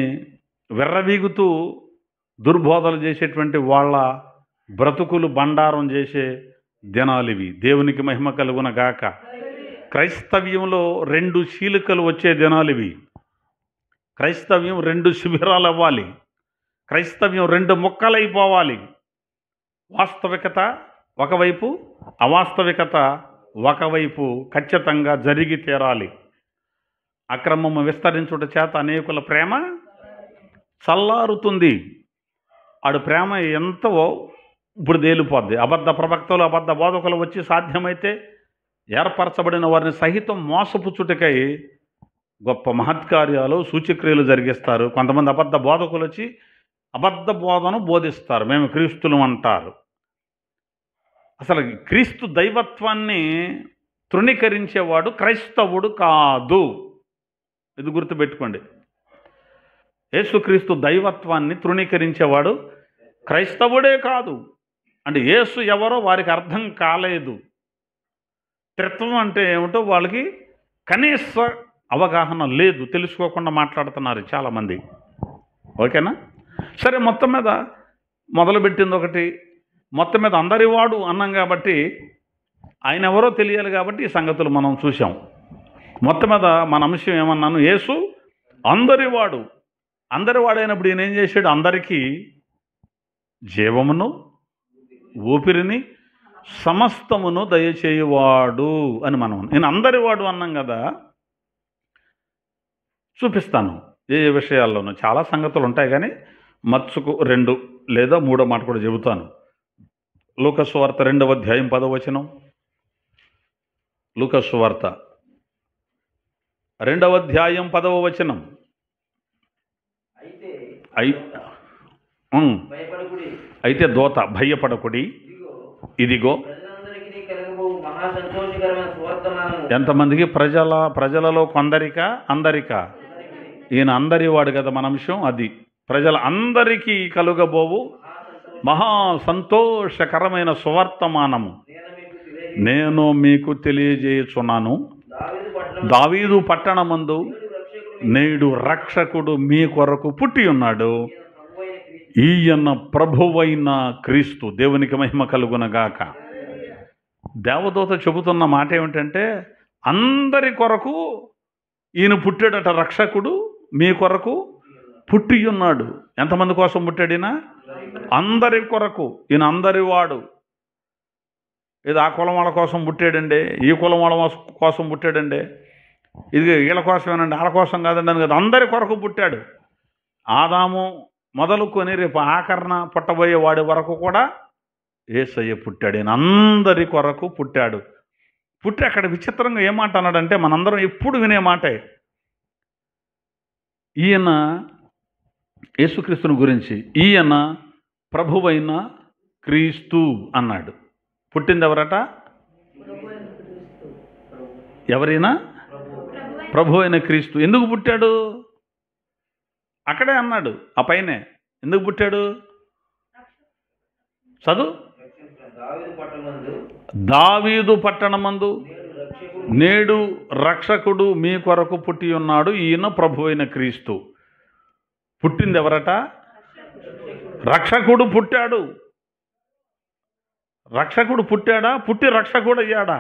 వెర్రవీగుతూ దుర్బోధలు చేసేటువంటి వాళ్ళ బ్రతుకులు బండారం చేసే దినాలు ఇవి. దేవునికి మహిమ కలుగున గాక. క్రైస్తవ్యంలో 2 చీలికలు వచ్చే దినాలు ఇవి. క్రైస్తవ్యం 2 శిబిరాలు అవ్వాలి. క్రైస్తవ్యం 2 ముక్కలైపోవాలి. వాస్తవికత ఒకవైపు, అవాస్తవికత ఒకవైపు ఖచ్చితంగా జరిగి తీరాలి. అక్రమము విస్తరించుట చేత అనేకుల ప్రేమ చల్లారుతుంది. ఆడు ప్రేమ ఎంతో ఇప్పుడు తేలిపోద్ది. అబద్ధ ప్రవక్తలు, అబద్ధ బోధకులు వచ్చి సాధ్యమైతే ఏర్పరచబడిన వారిని సహితం మోసపుచ్చుటకై గొప్ప మహత్కార్యాలు, సూచక్రియలు జరిగిస్తారు. కొంతమంది అబద్ధ బోధకులు వచ్చి అబద్ధ బోధను బోధిస్తారు. మేము క్రీస్తులు అంటారు. అసలు క్రీస్తు దైవత్వాన్ని తృణీకరించేవాడు క్రైస్తవుడు కాదు. ఇది గుర్తుపెట్టుకోండి. యేసుక్రీస్తు దైవత్వాన్ని తృణీకరించేవాడు క్రైస్తవుడే కాదు. అంటే యేసు ఎవరో వారికి అర్థం కాలేదు. త్రిత్వం అంటే ఏమిటో వాళ్ళకి కనీస అవగాహన లేదు. తెలుసుకోకుండా మాట్లాడుతున్నారు చాలామంది. ఓకేనా? సరే, మొత్తం మీద మొదలుపెట్టింది ఒకటి, మొత్తం మీద అందరివాడు అన్నాం కాబట్టి ఆయన ఎవరో తెలియాలి కాబట్టి ఈ సంగతులు మనం చూసాం. మొత్తం మీద మన అంశం ఏమన్నాను, యేసు అందరివాడు. అందరివాడైనప్పుడు ఈయన ఏం చేశాడు? అందరికీ జీవమును, ఊపిరిని, సమస్తమును దయచేయువాడు అని మనం. నేను అందరివాడు అన్నాం కదా, చూపిస్తాను ఏ ఏ విషయాల్లోనూ. చాలా సంగతులు ఉంటాయి కానీ మచ్చుకు 2 లేదా 3 మాట కూడా చెబుతాను. లూకా సువార్త 2వ అధ్యాయం 10వ వచనం. లూకా సువార్త 2వ అధ్యాయం 10వ వచనం. అయితే దోత భయపడకుడి, ఇదిగో. ఎంతమందికి? ప్రజలలో కొందరికా? అందరికా? ఈయన అందరి వాడు కదా మన అంశం అది. ప్రజల అందరికీ కలుగబోవు మహా సంతోషకరమైన సువర్తమానము నేను మీకు తెలియజేయుచున్నాను. దావీదు పట్టణమందు నేడు రక్షకుడు మీ కొరకు పుట్టి ఉన్నాడు. ఈయన ప్రభువైన క్రీస్తు. దేవునికి మహిమ కలుగునగాక. దేవదూత చెబుతున్న మాట ఏమిటంటే, అందరి కొరకు ఈయన పుట్టాడట. రక్షకుడు మీ కొరకు పుట్టి ఉన్నాడు. ఎంతమంది కోసం పుట్టాడినా? అందరి కొరకు. ఈయన అందరి వాడు. ఇది ఆ కులం వాళ్ళ కోసం పుట్టాడండి, ఈ కులం వాళ్ళ కోసం పుట్టాడండి, ఇది వీళ్ళ కోసమేనండి, వాళ్ళ కోసం కాదండి అని కదా, అందరి కొరకు పుట్టాడు. ఆదాము మొదలుకొని రేపు ఆఖరణ పుట్టబోయే వాడి వరకు కూడా యేసయ్య పుట్టాడు. ఈయన అందరి కొరకు పుట్టాడు. పుట్టి అక్కడ విచిత్రంగా ఏమాట అన్నాడంటే, మనందరం ఎప్పుడు వినే మాటే, ఈయన యేసుక్రీస్తుని గురించి, ఈయన ప్రభువైన క్రీస్తు అన్నాడు. పుట్టింది ఎవరట? ఎవరైనా? ప్రభు అయిన క్రీస్తు. ఎందుకు పుట్టాడు? అక్కడే అన్నాడు, ఆ పైనే. ఎందుకు పుట్టాడు? చదువు. దావీదు పట్టణమందు నేడు రక్షకుడు మీ కొరకు పుట్టి ఉన్నాడు. ఈయన ప్రభు అయిన క్రీస్తు. పుట్టింది ఎవరట? రక్షకుడు పుట్టాడు. రక్షకుడు పుట్టాడా? పుట్టి రక్షకుడు అయ్యాడా?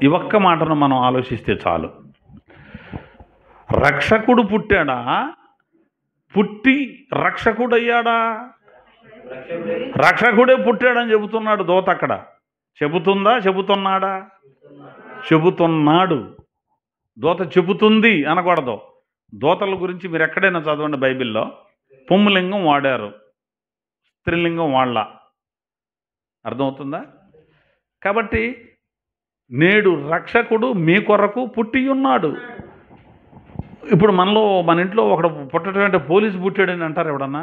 ఈ ఒక్క మాటను మనం ఆలోచిస్తే చాలు. రక్షకుడు పుట్టాడా? పుట్టి రక్షకుడు అయ్యాడా? రక్షకుడే పుట్టాడని చెబుతున్నాడు దోత అక్కడ. చెబుతుందా? చెబుతున్నాడా? చెబుతున్నాడు. దోత చెబుతుంది అనకూడదు. దోతల గురించి మీరు ఎక్కడైనా చదవండి బైబిల్లో, పుంలింగం వాడారు, స్త్రీలింగం వాళ్ళ. అర్థమవుతుందా? కాబట్టి నేడు రక్షకుడు మీ కొరకు పుట్టి ఉన్నాడు. ఇప్పుడు మన ఇంట్లో ఒకడు పుట్టడం అంటే పోలీసు పుట్టాడని అంటారు ఎవడన్నా?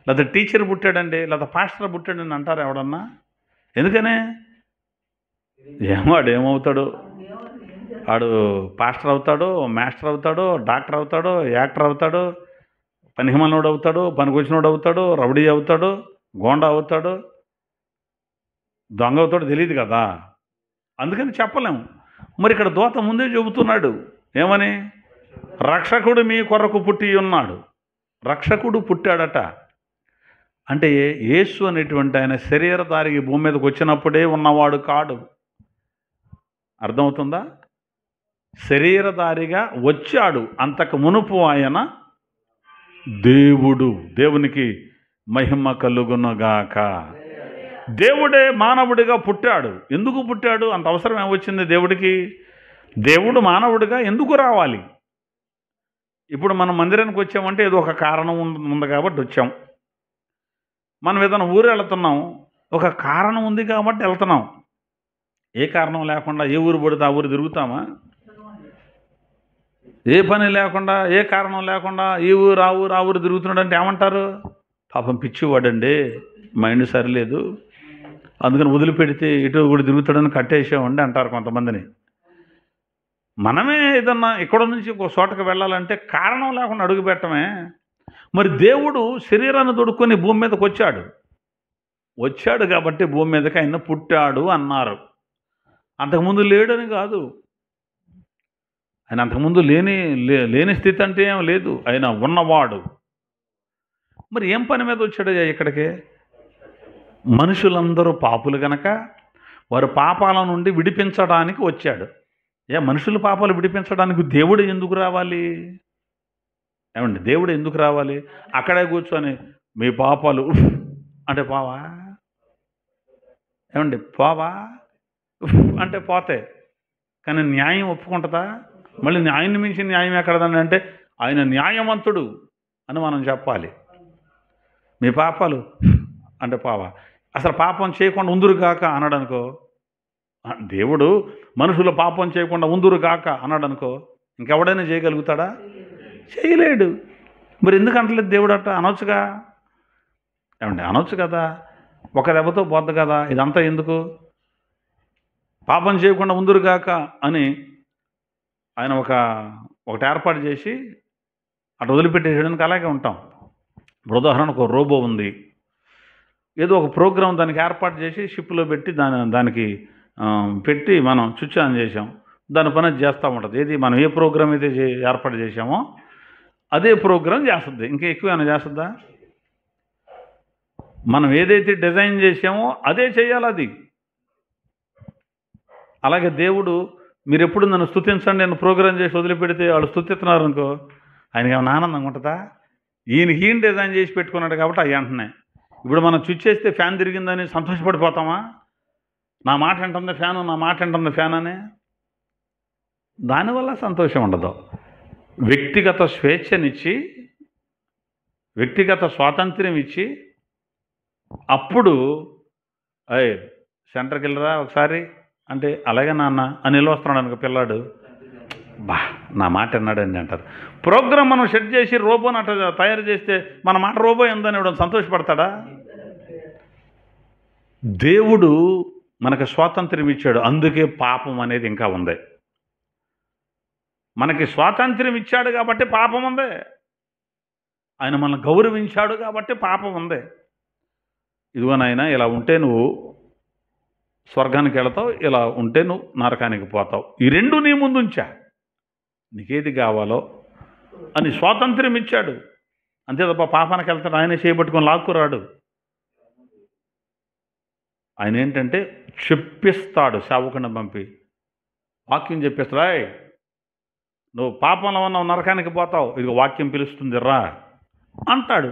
లేదా టీచర్ పుట్టాడండి, లేదా పాస్టర్ పుట్టాడని అంటారు ఎవడన్నా? ఎందుకనే? వాడు ఏమవుతాడు? వాడు పాస్టర్ అవుతాడు, మాస్టర్ అవుతాడు, డాక్టర్ అవుతాడు, యాక్టర్ అవుతాడు, పనిహిమనోడు అవుతాడు, పనికొచ్చినోడు అవుతాడు, రౌడీ అవుతాడు, గోండా అవుతాడు, దొంగ అవుతాడు, తెలియదు కదా. అందుకని చెప్పలేము. మరి ఇక్కడ దోత ముందే చెబుతున్నాడు ఏమని? రక్షకుడు మీ కొరకు పుట్టి ఉన్నాడు. రక్షకుడు పుట్టాడట. అంటే యేసు అనేటువంటి ఆయన శరీరధారికి భూమి మీదకి వచ్చినప్పుడే ఉన్నవాడు కాడు. అర్థమవుతుందా? శరీరధారిగా వచ్చాడు. అంతకు మునుపు ఆయన దేవుడు. దేవునికి మహిమ కలుగునుగాక. దేవుడే మానవుడిగా పుట్టాడు. ఎందుకు పుట్టాడు? అంత అవసరం ఏమొచ్చింది దేవుడికి? దేవుడు మానవుడిగా ఎందుకు రావాలి? ఇప్పుడు మనం మందిరానికి వచ్చామంటే ఏదో ఒక కారణం ఉంది కాబట్టి వచ్చాం. మనం ఏదైనా ఊరు వెళుతున్నాం, ఒక కారణం ఉంది కాబట్టి వెళ్తున్నాం. ఏ కారణం లేకుండా ఏ ఊరు పడితే ఆ ఊరు తిరుగుతామా? ఏ పని లేకుండా, ఏ కారణం లేకుండా ఈ ఊరు ఆ ఊరు తిరుగుతున్నాడు అంటే ఏమంటారు? పాపం పిచ్చివాడండి, మైండ్ సరిలేదు, అందుకని వదిలిపెడితే ఇటు కూడా తిరుగుతాడని కట్టేసామండి అంటారు కొంతమందిని. మనమే ఏదన్నా ఇక్కడ నుంచి ఒక చోటకు వెళ్ళాలంటే కారణం లేకుండా అడుగు పెట్టమే. మరి దేవుడు శరీరాన్ని తొడుక్కొని భూమి మీదకి వచ్చాడు కాబట్టి భూమి మీదకి ఆయన పుట్టాడు అన్నారు. అంతకుముందు లేడని కాదు. ఆయన అంతకుముందు లేని స్థితి అంటే ఏం లేదు. ఆయన ఉన్నవాడు. మరి ఏం పని మీద వచ్చాడు ఇక్కడికి? మనుషులందరూ పాపులు గనక వారి పాపాల నుండి విడిపించడానికి వచ్చాడు. మనుషుల పాపాలు విడిపించడానికి దేవుడు ఎందుకు రావాలి? ఏమండి, దేవుడు ఎందుకు రావాలి? అక్కడే కూర్చొని మీ పాపాలు ఉఫ్ అంటే పోవా? ఏమండి, పోవా? ఉఫ్ అంటే పోతే. కానీ న్యాయం ఒప్పుకుంటుందా? మళ్ళీ న్యాయాన్ని మించి న్యాయం ఎక్కడదండి అంటే ఆయన న్యాయవంతుడు అని మనం చెప్పాలి. మీ పాపాలు అంటే పోవా? అసలు పాపం చేయకుండా ఉందురు కాక అన్నాడు అనుకో, దేవుడు మనుషుల పాపం చేయకుండా ఉందురు కాక అన్నాడు అనుకో, ఇంకెవడైనా చేయగలుగుతాడా? చేయలేడు. మరి ఎందుకు అంటలేదు దేవుడు అట్ట? అనొచ్చుగా. ఏమండి, అనొచ్చు కదా. ఒక దెబ్బతో పోద్దు కదా, ఇదంతా ఎందుకు? పాపం చేయకుండా ఉందురుగాక అని ఆయన ఒకటి ఏర్పాటు చేసి అటు వదిలిపెట్టేయడానికి అలాగే ఉంటాం. ఇప్పుడు ఉదాహరణకు ఒక రోబో ఉంది, ఏదో ఒక ప్రోగ్రాం దానికి ఏర్పాటు చేసి షిప్లో పెట్టి దానికి పెట్టి మనం స్విచ్ ఆన్ చేసాం, దాని పని చేస్తూ ఉంటుంది. ఏది మనం ఏ ప్రోగ్రాం అయితే ఏర్పాటు చేసామో అదే ప్రోగ్రాం చేస్తుంది. ఇంకా ఎక్కువ ఏమైనా చేస్తుందా? మనం ఏదైతే డిజైన్ చేసామో అదే చేయాలి అది. అలాగే దేవుడు మీరు ఎప్పుడు నన్ను స్తుతించండి నేను ప్రోగ్రాం చేసి వదిలిపెడితే వాళ్ళు స్తుతిస్తున్నారు అనుకో, ఆయనకి ఏమైనా ఆనందంగా ఉంటుందా? ఈయన డిజైన్ చేసి పెట్టుకున్నాడు కాబట్టి అవి అంటున్నాయి. ఇప్పుడు మనం స్విచ్ చేస్తే ఫ్యాన్ తిరిగిందని సంతోషపడిపోతామా? నా మాట వింటుంది ఫ్యాన్, నా మాట వింటుంది ఫ్యాన్ అని. దానివల్ల సంతోషం ఉండదు. వ్యక్తిగత స్వేచ్ఛనిచ్చి, వ్యక్తిగత స్వాతంత్ర్యం ఇచ్చి, అప్పుడు సెంటర్కి వెళ్ళరా ఒకసారి అంటే అలాగే నాన్న అని వస్తున్నాడు అనుకో పిల్లాడు, బా నా మాట విన్నాడండి అంటారు. ప్రోగ్రాం మనం సెట్ చేసి రోబోని అట్లా తయారు చేస్తే మన మాట రోబో ఎందని ఇవ్వడం సంతోషపడతాడా? దేవుడు మనకు స్వాతంత్ర్యం ఇచ్చాడు, అందుకే పాపం అనేది ఇంకా ఉంది. మనకి స్వాతంత్ర్యం ఇచ్చాడు కాబట్టి పాపం ఉంది. ఆయన మనల్ని గౌరవించాడు కాబట్టి పాపం ఉంది. ఇదిగో నాయనా, ఇలా ఉంటే నువ్వు స్వర్గానికి వెళతావు, ఇలా ఉంటే నువ్వు నరకానికి పోతావు. ఈ రెండు నీ ముందు ఉంచా, నీకేది కావాలో అని స్వాతంత్ర్యం ఇచ్చాడు. అంతే తప్ప పాపానికి వెళ్తాడు ఆయన చేయబట్టుకొని లాక్కురాడు. ఆయన ఏంటంటే చెప్పిస్తాడు, సేవకుని పంపి వాక్యం చెప్పిస్తాడు. నువ్వు పాపంలో ఉన్నావు, నరకానికి పోతావు, ఇది వాక్యం పిలుస్తుంది రా అంటాడు.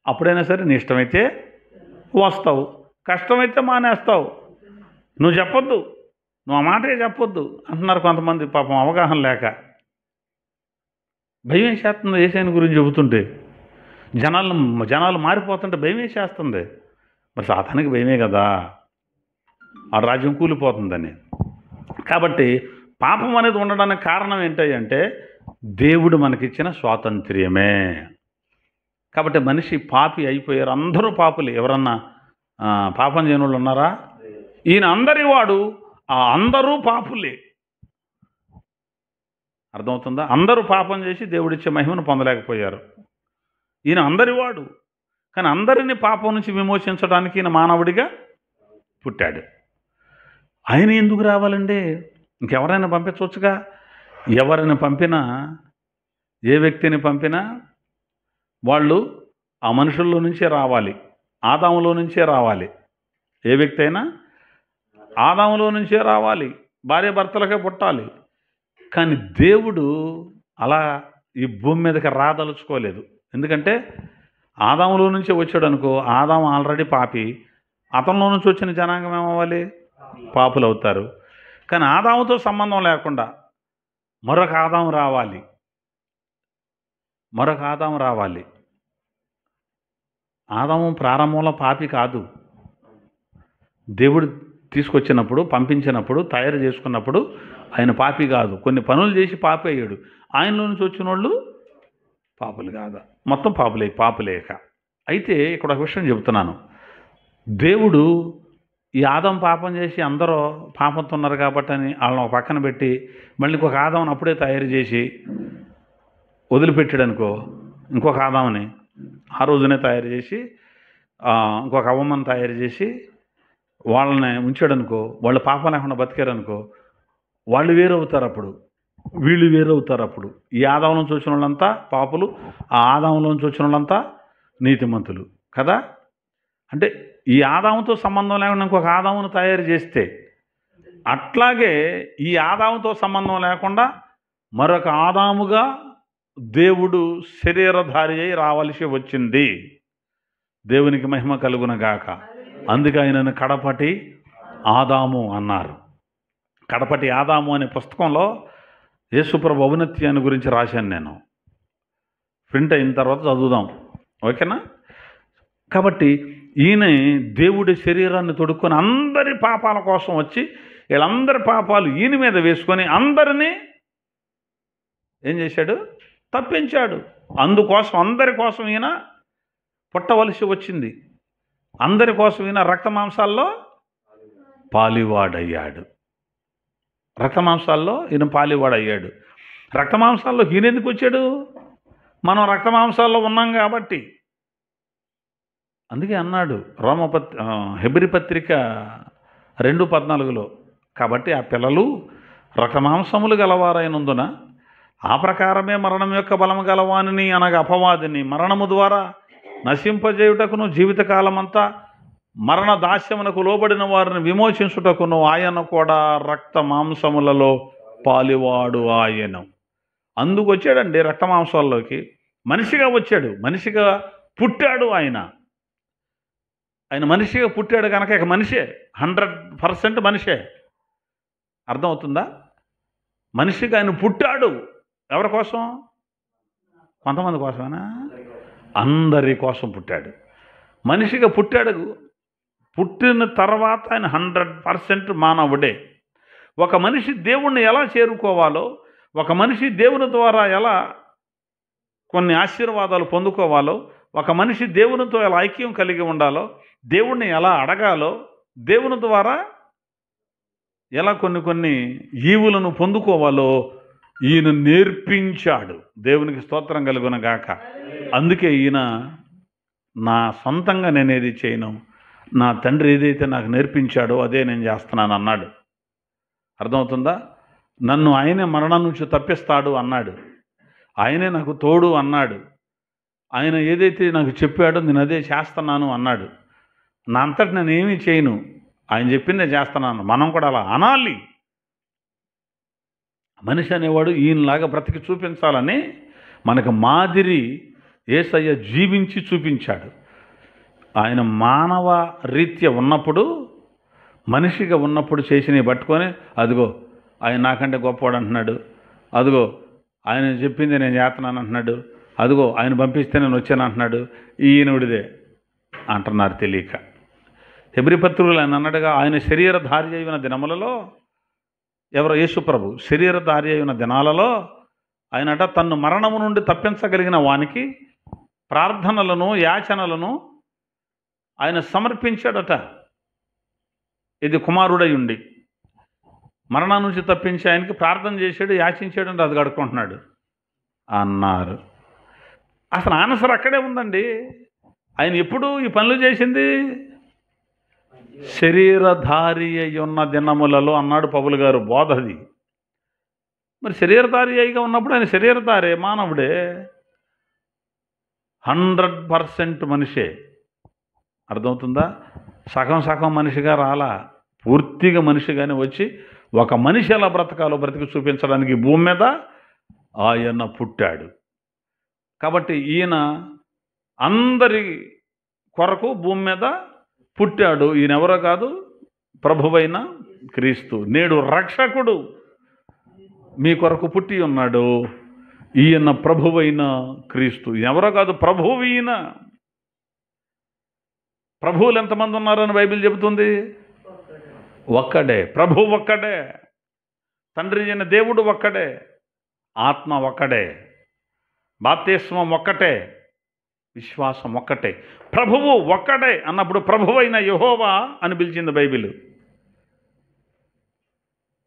అప్పుడైనా సరే నీ ఇష్టమైతే వస్తావు, కష్టమైతే మానేస్తావు. నువ్వు చెప్పొద్దు, నువ్వు ఆ మాటే చెప్పొద్దు అంటున్నారు కొంతమంది, పాపం అవగాహన లేక. భయం వేసేస్తుంది యేసయ్యని గురించి చెబుతుంటే. జనాలు మారిపోతుంటే భయం వేసేస్తుంది. మరి సాతానికి భయమే కదా, ఆ రాజ్యం కూలిపోతుందని. కాబట్టి పాపం అనేది ఉండడానికి కారణం ఏంటంటే దేవుడు మనకిచ్చిన స్వాతంత్ర్యమే. కాబట్టి మనిషి పాపి అయిపోయారు, అందరూ పాపులే. ఎవరన్నా పాపం చేయని వాళ్ళు ఉన్నారా? ఈయన అందరి వాడు, అందరూ పాపులే. అర్థమవుతుందా? అందరూ పాపం చేసి దేవుడిచ్చే మహిమను పొందలేకపోయారు. ఈయన అందరివాడు, కానీ అందరినీ పాపం నుంచి విమోచించడానికి ఈయన మానవుడిగా పుట్టాడు. ఆయన ఎందుకు రావాలండి? ఇంకెవరైనా పంపించవచ్చుగా. ఎవరిని పంపినా, ఏ వ్యక్తిని పంపినా వాళ్ళు ఆ మనుషుల్లో నుంచే రావాలి, ఆదాములో నుంచే రావాలి. ఏ వ్యక్తి అయినా ఆదాములో నుంచే రావాలి, భార్య భర్తలకే పుట్టాలి. కానీ దేవుడు అలా ఈ భూమి మీదకి రాదలుచుకోలేదు. ఎందుకంటే ఆదాములో నుంచే వచ్చాడు అనుకో, ఆదాము ఆల్రెడీ పాపి, అతనిలో నుంచి వచ్చిన జనాంగం ఏమవ్వాలి? పాపులు అవుతారు. కానీ ఆదాముతో సంబంధం లేకుండా మరొక ఆదాము రావాలి, మరొక ఆదాము రావాలి. ఆదాము ప్రారంభంలో పాపి కాదు. దేవుడు తీసుకొచ్చినప్పుడు, పంపించినప్పుడు, తయారు చేసుకున్నప్పుడు ఆయన పాపి కాదు. కొన్ని పనులు చేసి పాపి అయ్యాడు. ఆయనలో నుంచి వచ్చిన వాళ్ళు పాపులు కాదు, మొత్తం పాపులేక. అయితే ఇక్కడ ఒక విషయం చెబుతున్నాను. దేవుడు ఈ ఆదాం పాపం చేసి అందరూ పాపంతో ఉన్నారు కాబట్టి అని వాళ్ళని ఒక పక్కన పెట్టి మళ్ళీ ఇంకొక ఆదాముని అప్పుడే తయారు చేసి వదిలిపెట్టాడు అనుకో, ఇంకొక ఆదాముని ఆ రోజునే తయారు చేసి ఇంకొక అవ్వమ్మని తయారు చేసి వాళ్ళని ఉంచాడనుకో, వాళ్ళు పాపం లేకుండా బతికారనుకో, వాళ్ళు వేరవుతారు, అప్పుడు వీళ్ళు వేరవుతారు. అప్పుడు ఈ ఆదాములోంచి వచ్చిన వాళ్ళంతా పాపులు, ఆ ఆదాములోంచి వచ్చిన వాళ్ళంతా నీతిమంతులు కదా. అంటే ఈ ఆదాముతో సంబంధం లేకుండా ఇంకొక ఆదామును తయారు చేస్తే, అట్లాగే ఈ ఆదాముతో సంబంధం లేకుండా మరొక ఆదాముగా దేవుడు శరీరధారి అయి రావలసి వచ్చింది. దేవునికి మహిమ కలుగునగాక. అందుకే ఆయనను కడపటి ఆదాము అన్నారు. కడపటి ఆదాము అనే పుస్తకంలో యేసుప్రభు ఔన్నత్యాన్ని గురించి రాశాను నేను. ప్రింట్ అయిన తర్వాత చదువుదాం, ఓకేనా? కాబట్టి ఈయన దేవుడి శరీరాన్ని తొడుక్కొని అందరి పాపాల కోసం వచ్చి వీళ్ళందరి పాపాలు ఈయన మీద వేసుకొని అందరినీ ఏం చేశాడు? తప్పించాడు. అందుకోసం అందరి కోసం ఈయన పుట్టవలసి వచ్చింది. అందరి కోసం ఈయన రక్తమాంసాల్లో పాలివాడయ్యాడు. రక్తమాంసాల్లో ఈయన పాలివాడయ్యాడు. రక్తమాంసాల్లో ఈయన ఎందుకు వచ్చాడు? మనం రక్తమాంసాల్లో ఉన్నాం కాబట్టి. అందుకే అన్నాడు హెబ్రీ పత్రిక 2:14 కాబట్టి ఆ పిల్లలు రక్తమాంసములు గలవారైనందున ఆ ప్రకారమే మరణం యొక్క బలము గలవానిని అనగా అపవాదిని మరణము ద్వారా నశింపజేయుటకును జీవితకాలమంతా మరణ దాస్యమునకు లోబడిన వారిని విమోచించుటకును ఆయన కూడా రక్త మాంసములలో పాలివాడు ఆయన. అందుకు వచ్చాడండి రక్తమాంసాల్లోకి. మనిషిగా వచ్చాడు, మనిషిగా పుట్టాడు. ఆయన మనిషిగా పుట్టాడు కనుక ఇక మనిషే, 100% మనిషే. అర్థమవుతుందా? మనిషిగా ఆయన పుట్టాడు. ఎవరి కోసం? కొంతమంది కోసమేనా? అందరి కోసం పుట్టాడు. మనిషిగా పుట్టాడు. పుట్టిన తర్వాత ఆయన 100% మానవుడే. ఒక మనిషి దేవుణ్ణి ఎలా చేరుకోవాలో, ఒక మనిషి దేవుని ద్వారా ఎలా కొన్ని ఆశీర్వాదాలు పొందుకోవాలో, ఒక మనిషి దేవునితో ఎలా ఐక్యం కలిగి ఉండాలో, దేవుణ్ణి ఎలా అడగాలో, దేవుని ద్వారా ఎలా కొన్ని ఈవులను పొందుకోవాలో ఈయన నేర్పించాడు. దేవునికి స్తోత్రం కలుగునగాక. అందుకే ఈయన నా సొంతంగా నేనేది చేయను, నా తండ్రి ఏదైతే నాకు నేర్పించాడో అదే నేను చేస్తున్నాను అన్నాడు. అర్థమవుతుందా? నన్ను ఆయనే మరణం నుంచి తప్పిస్తాడు అన్నాడు. ఆయనే నాకు తోడు అన్నాడు. ఆయన ఏదైతే నాకు చెప్పాడో నేను అదే చేస్తున్నాను అన్నాడు. నా అంతటి నేను ఏమీ చేయను, ఆయన చెప్పిందే చేస్తున్నాను. మనం కూడా అలా అనాలి. మనిషి అనేవాడు ఈయనలాగా బ్రతికి చూపించాలని మనకు మాదిరి యేసయ్య జీవించి చూపించాడు. ఆయన మానవ రీత్యా ఉన్నప్పుడు, మనిషిగా ఉన్నప్పుడు చేసినవి పట్టుకొని అదిగో ఆయన నాకంటే గొప్పవాడు అంటున్నాడు, అదిగో ఆయన చెప్పింది నేను చేస్తున్నాను అంటున్నాడు, అదిగో ఆయన పంపిస్తే నేను వచ్చాను అంటున్నాడు. ఈయనవిడిదే అంటున్నారు తెలియక. హెబ్రీ పత్రికలో ఆయన అన్నట్టుగా ఆయన శరీరధారి అయిన దినములలో, ఎవరో యేసుప్రభు శరీరధారి అయిన దినాలలో ఆయనట తన్ను మరణము నుండి తప్పించగలిగిన వానికి ప్రార్థనలను యాచనలను ఆయన సమర్పించాడట. ఇది కుమారుడై ఉండి మరణం నుంచి తప్పించి ఆయనకి ప్రార్థన చేశాడు, యాచించాడు, అది గడుకుంటున్నాడు అన్నారు. అసలు ఆన్సర్ అక్కడే ఉందండి. ఆయన ఎప్పుడు ఈ పనులు చేసింది? శరీరధారి అయి ఉన్న దినములలో అన్నాడు పౌలు గారు. బోధది. మరి శరీరధారి అయిగా ఉన్నప్పుడు ఆయన శరీరధారే, మానవుడే, 100% మనిషే. అర్థమవుతుందా? సగం సగం మనిషిగా రాలా, పూర్తిగా మనిషిగానే వచ్చి ఒక మనిషి ఎలా బ్రతకాలో బ్రతికి చూపించడానికి భూమి మీద ఆయన పుట్టాడు. కాబట్టి ఈయన అందరి కొరకు భూమి మీద పుట్టాడు. ఈయన ఎవరో కాదు, ప్రభువైన క్రీస్తు. నేడు రక్షకుడు మీ కొరకు పుట్టి ఉన్నాడు. ఈయన ప్రభువైన క్రీస్తు. ఎవరో కాదు, ప్రభువు ఈయన. ప్రభువులు ఎంతమంది ఉన్నారని బైబిల్ చెబుతుంది? ఒక్కడే. ప్రభు ఒక్కడే. తండ్రి అయిన దేవుడు ఒక్కడే. ఆత్మ ఒక్కడే. బాప్తిస్మం ఒక్కటే. విశ్వాసం ఒక్కటే. ప్రభువు ఒక్కడే అన్నప్పుడు ప్రభువైన యెహోవా అని పిలిచింది బైబిల్.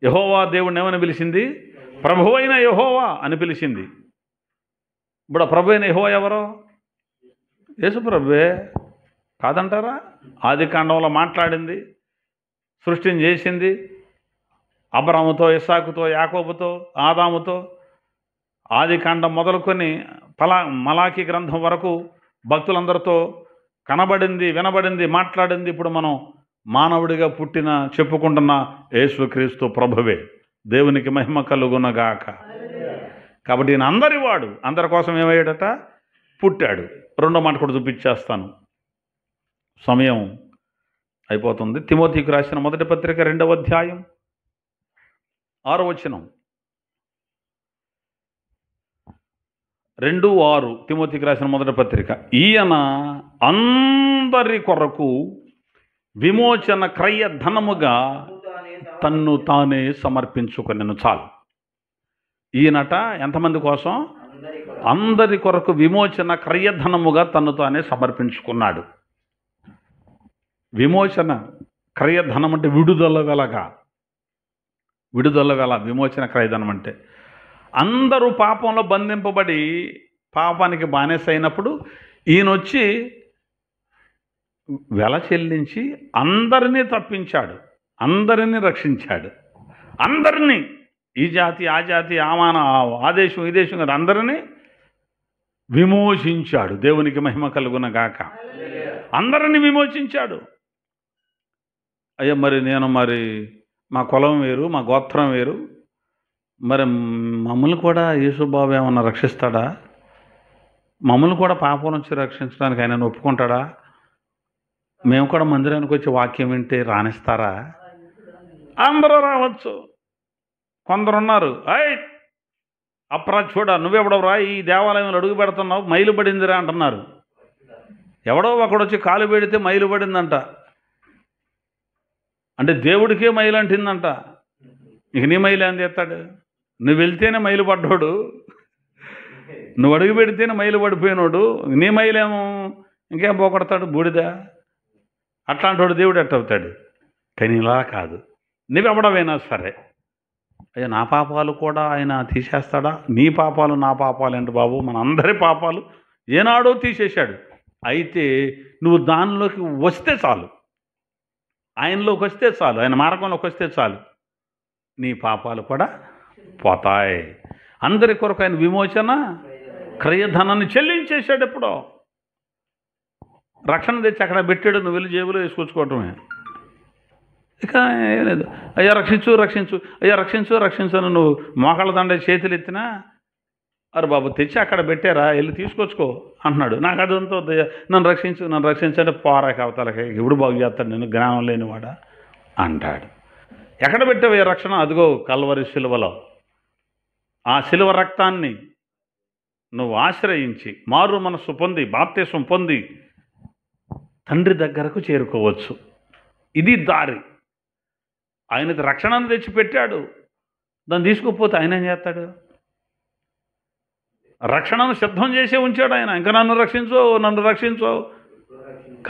యెహోవా దేవుడిని ఏమని పిలిచింది? ప్రభువైన యెహోవా అని పిలిచింది. ఇప్పుడు ఆ ప్రభువైన యెహోవా ఎవరో? యేసు ప్రభువే. కాదంటారా? ఆది కాండంలో మాట్లాడింది, సృష్టిని చేసింది, అబ్రాముతో, ఇస్సాకుతో, యాకోబుతో, ఆదాముతో, ఆది కాండం మొదలుకొని మలాకి గ్రంథం వరకు భక్తులందరితో కనబడింది, వినబడింది, మాట్లాడింది ఇప్పుడు మనం మానవుడిగా పుట్టిన చెప్పుకుంటున్న యేసుక్రీస్తు ప్రభువే. దేవునికి మహిమ కలుగునగాక. కాబట్టి ఈయన అందరి వాడు, అందరి కోసం ఏమయ్యాడట? పుట్టాడు. రెండో మాట కూడా చూపించేస్తాను, సమయం అయిపోతుంది. తిమోతికి రాసిన మొదటి పత్రిక 2వ అధ్యాయం 6వ వచనం. 2:6 తిమోతికి రాసిన మొదటి పత్రిక. ఈయన అందరి కొరకు విమోచన క్రయ ధనముగా తన్ను తానే సమర్పించుకొనెను. చాలు. ఈయనట ఎంతమంది కోసం? అందరి కొరకు విమోచన క్రయధనముగా తన్ను తానే సమర్పించుకున్నాడు. విమోచన క్రయధనం అంటే విడుదల వెలగా, విడుదల వెల. విమోచన క్రయధనం అంటే అందరూ పాపంలో బంధింపబడి పాపానికి బానిస అయినప్పుడు ఈయన వచ్చి వెల చెల్లించి అందరినీ తప్పించాడు, అందరినీ రక్షించాడు. అందరినీ, ఈ జాతి ఆ జాతి, ఆ దేశం ఈ దేశం కదా, అందరినీ విమోచించాడు. దేవునికి మహిమ కలుగునగాక. అందరినీ విమోచించాడు. అయ్యా మరి మా కులం వేరు, మా గోత్రం వేరు, మరి మమ్మల్ని కూడా యేసుబాబు ఏమన్నా రక్షిస్తాడా? మమ్మల్ని కూడా పాపం నుంచి రక్షించడానికి ఆయన ఒప్పుకుంటాడా? మేము కూడా మందిరానికి వచ్చి వాక్యం వింటే రాణిస్తారా? అందరూ రావచ్చు. కొందరున్నారు, అప్రాచ్యుడా నువ్వెవడవరా ఈ దేవాలయంలో అడుగు పెడుతున్నావు, మైలు పడిందిరా అంటున్నారు. ఎవడో ఒకడొచ్చి కాలు పెడితే మైలు పడిందంట, అంటే దేవుడికే మైలు అంటిందంట. ఇక నీ మైలు ఏం చేస్తాడు? నువ్వు వెళ్తేనే మైలు పడ్డాడు, నువ్వు అడుగు పెడితేనే మైలు పడిపోయినాడు, నీ మైలేమో ఇంకేం పోగొడతాడు? బూడిద. అట్లాంటి వాడు దేవుడు ఎట్టవుతాడు? కానీ ఇలా కాదు. నువ్వెవడవైనా సరే, అయ్యా నా పాపాలు కూడా ఆయన తీసేస్తాడా? నీ పాపాలు నా పాపాలు ఏంటి బాబు? మన అందరి పాపాలు ఏనాడో తీసేశాడు. అయితే నువ్వు దానిలోకి వస్తే చాలు, ఆయనలోకి వస్తే చాలు, ఆయన మార్గంలోకి వస్తే చాలు, నీ పాపాలు కూడా పోతాయి. అందరి కొరకు ఆయన విమోచన క్రయధనాన్ని చెల్లించేశాడు. ఎప్పుడో రక్షణ తెచ్చి అక్కడ పెట్టాడు, నువ్వు వెళ్ళి జేబులో వేసుకొచ్చుకోవటమే. ఇక ఏం లేదు. అయ్యా రక్షించు రక్షించు, అయ్యా రక్షించు రక్షించు నువ్వు మోకాళ్ళ దండ చేతులు ఎత్తినా, అరే బాబు తెచ్చి అక్కడ పెట్టారా, వెళ్ళి తీసుకొచ్చుకో అంటున్నాడు. నాకు అదంతా నన్ను రక్షించు నన్ను రక్షించంటే పోరాక అవతలకి ఇప్పుడు బాగు చేస్తాడు, నేను జ్ఞానం లేనివాడా అంటాడు. ఎక్కడ పెట్టావు ఈ రక్షణ? అదిగో కల్వరి శిలువలో. ఆ శిలువ రక్తాన్ని నువ్వు ఆశ్రయించి మారు మనస్సు పొంది బాప్తిసం పొంది తండ్రి దగ్గరకు చేరుకోవచ్చు. ఇది దారి. ఆయనది రక్షణను తెచ్చిపెట్టాడు, దాన్ని తీసుకోకపోతే ఆయన ఏం చేస్తాడు? రక్షణను సిద్ధం చేసే ఉంచాడు ఆయన. ఇంకా నన్ను రక్షించో నన్ను రక్షించో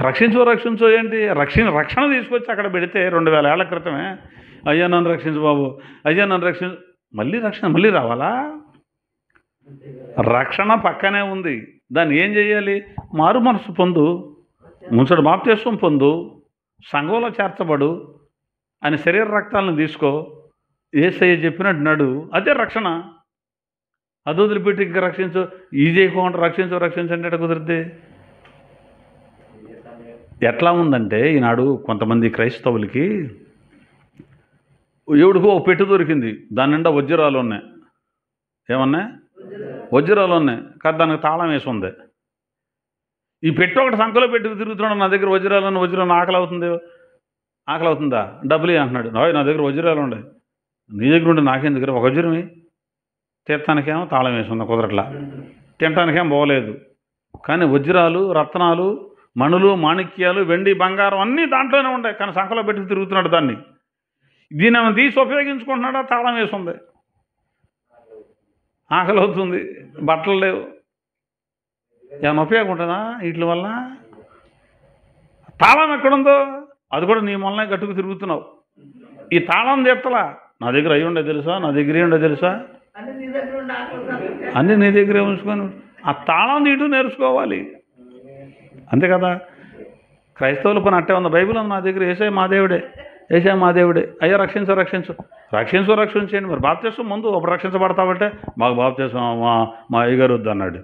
రక్షించో రక్షించో ఏంటి? రక్షణ తీసుకొచ్చి అక్కడ పెడితే 2000 ఏళ్ల క్రితమే, అయ్యా నన్ను రక్షించు బాబు, అయ్యా నన్ను రక్షించు, మళ్ళీ రక్షణ మళ్ళీ రావాలా? రక్షణ పక్కనే ఉంది, దాన్ని ఏం చేయాలి? మారు మనసు పొందు, ముంచడు బాప్తిసం పొందు, సంఘంలో చేర్చబడు, ఆయన శరీర రక్తాలను తీసుకో, యేసయ్య చెప్పినట్టు నడు, అదే రక్షణ. అది వదిలిపెట్టి ఇంకా రక్షించు, ఈ చేయకుండా రక్షించు రక్షించండి అంటే కుదిరితే ఎట్లా ఉందంటే, ఈనాడు కొంతమంది క్రైస్తవులకి ఎవడికో ఒక పెట్టు దొరికింది, దాని నిండా వజ్రాలు ఉన్నాయి. ఏమన్నాయి? వజ్రాలు ఉన్నాయి, కాదు దానికి తాళం వేసి ఉంది. ఈ పెట్టు ఒకటి సంఖలో పెట్టుకు తిరుగుతున్నాడు, నా దగ్గర వజ్రాలు వజ్రాలు ఆకలి అవుతుందా డబ్బులు అంటున్నాడు. నా దగ్గర వజ్రాలు ఉన్నాయి, నీ దగ్గర ఉంటే నాకేం దగ్గర ఒక వజ్రమే. తీర్థానికేమో తాళం వేసి ఉంది, కుదరట్లా. తినటానికేం పోలేదు, కానీ వజ్రాలు రత్నాలు మణులు మాణిక్యాలు వెండి బంగారం అన్నీ దాంట్లోనే ఉన్నాయి, కానీ సంఖలో పెట్టుకు తిరుగుతున్నాడు. దాన్ని దీని ఏమైనా తీసి ఉపయోగించుకుంటున్నాడా? తాళం వేసి ఉంది. ఆకలి అవుతుంది, బట్టలు లేవు, ఏమైనా ఉపయోగం ఉంటుందా వీటి వల్ల? తాళం ఎక్కడుందో అది కూడా నీ వల్లనే గట్టుకు తిరుగుతున్నావు. ఈ తాళం తీర్తలా, నా దగ్గర అయ్యి ఉండే తెలుసా, నా దగ్గర ఉండే తెలుసా, అన్నీ నీ దగ్గరే ఉంచుకొని ఆ తాళం తీయటం నేర్చుకోవాలి. అంతే కదా? క్రైస్తవుల పని అట్టే ఉంది. బైబిల్ ఉంది నా దగ్గర, యేసయ్య మా దేవుడే, యేసయ్య మా దేవుడే, అయ్యా రక్షించు రక్షించు రక్షించు రక్షించండి. మరి బాప్తిసం ముందు ఒక రక్షించబడతావంటే, మాకు బాప్తిసం మా అయ్యగారు వద్దు అన్నాడు.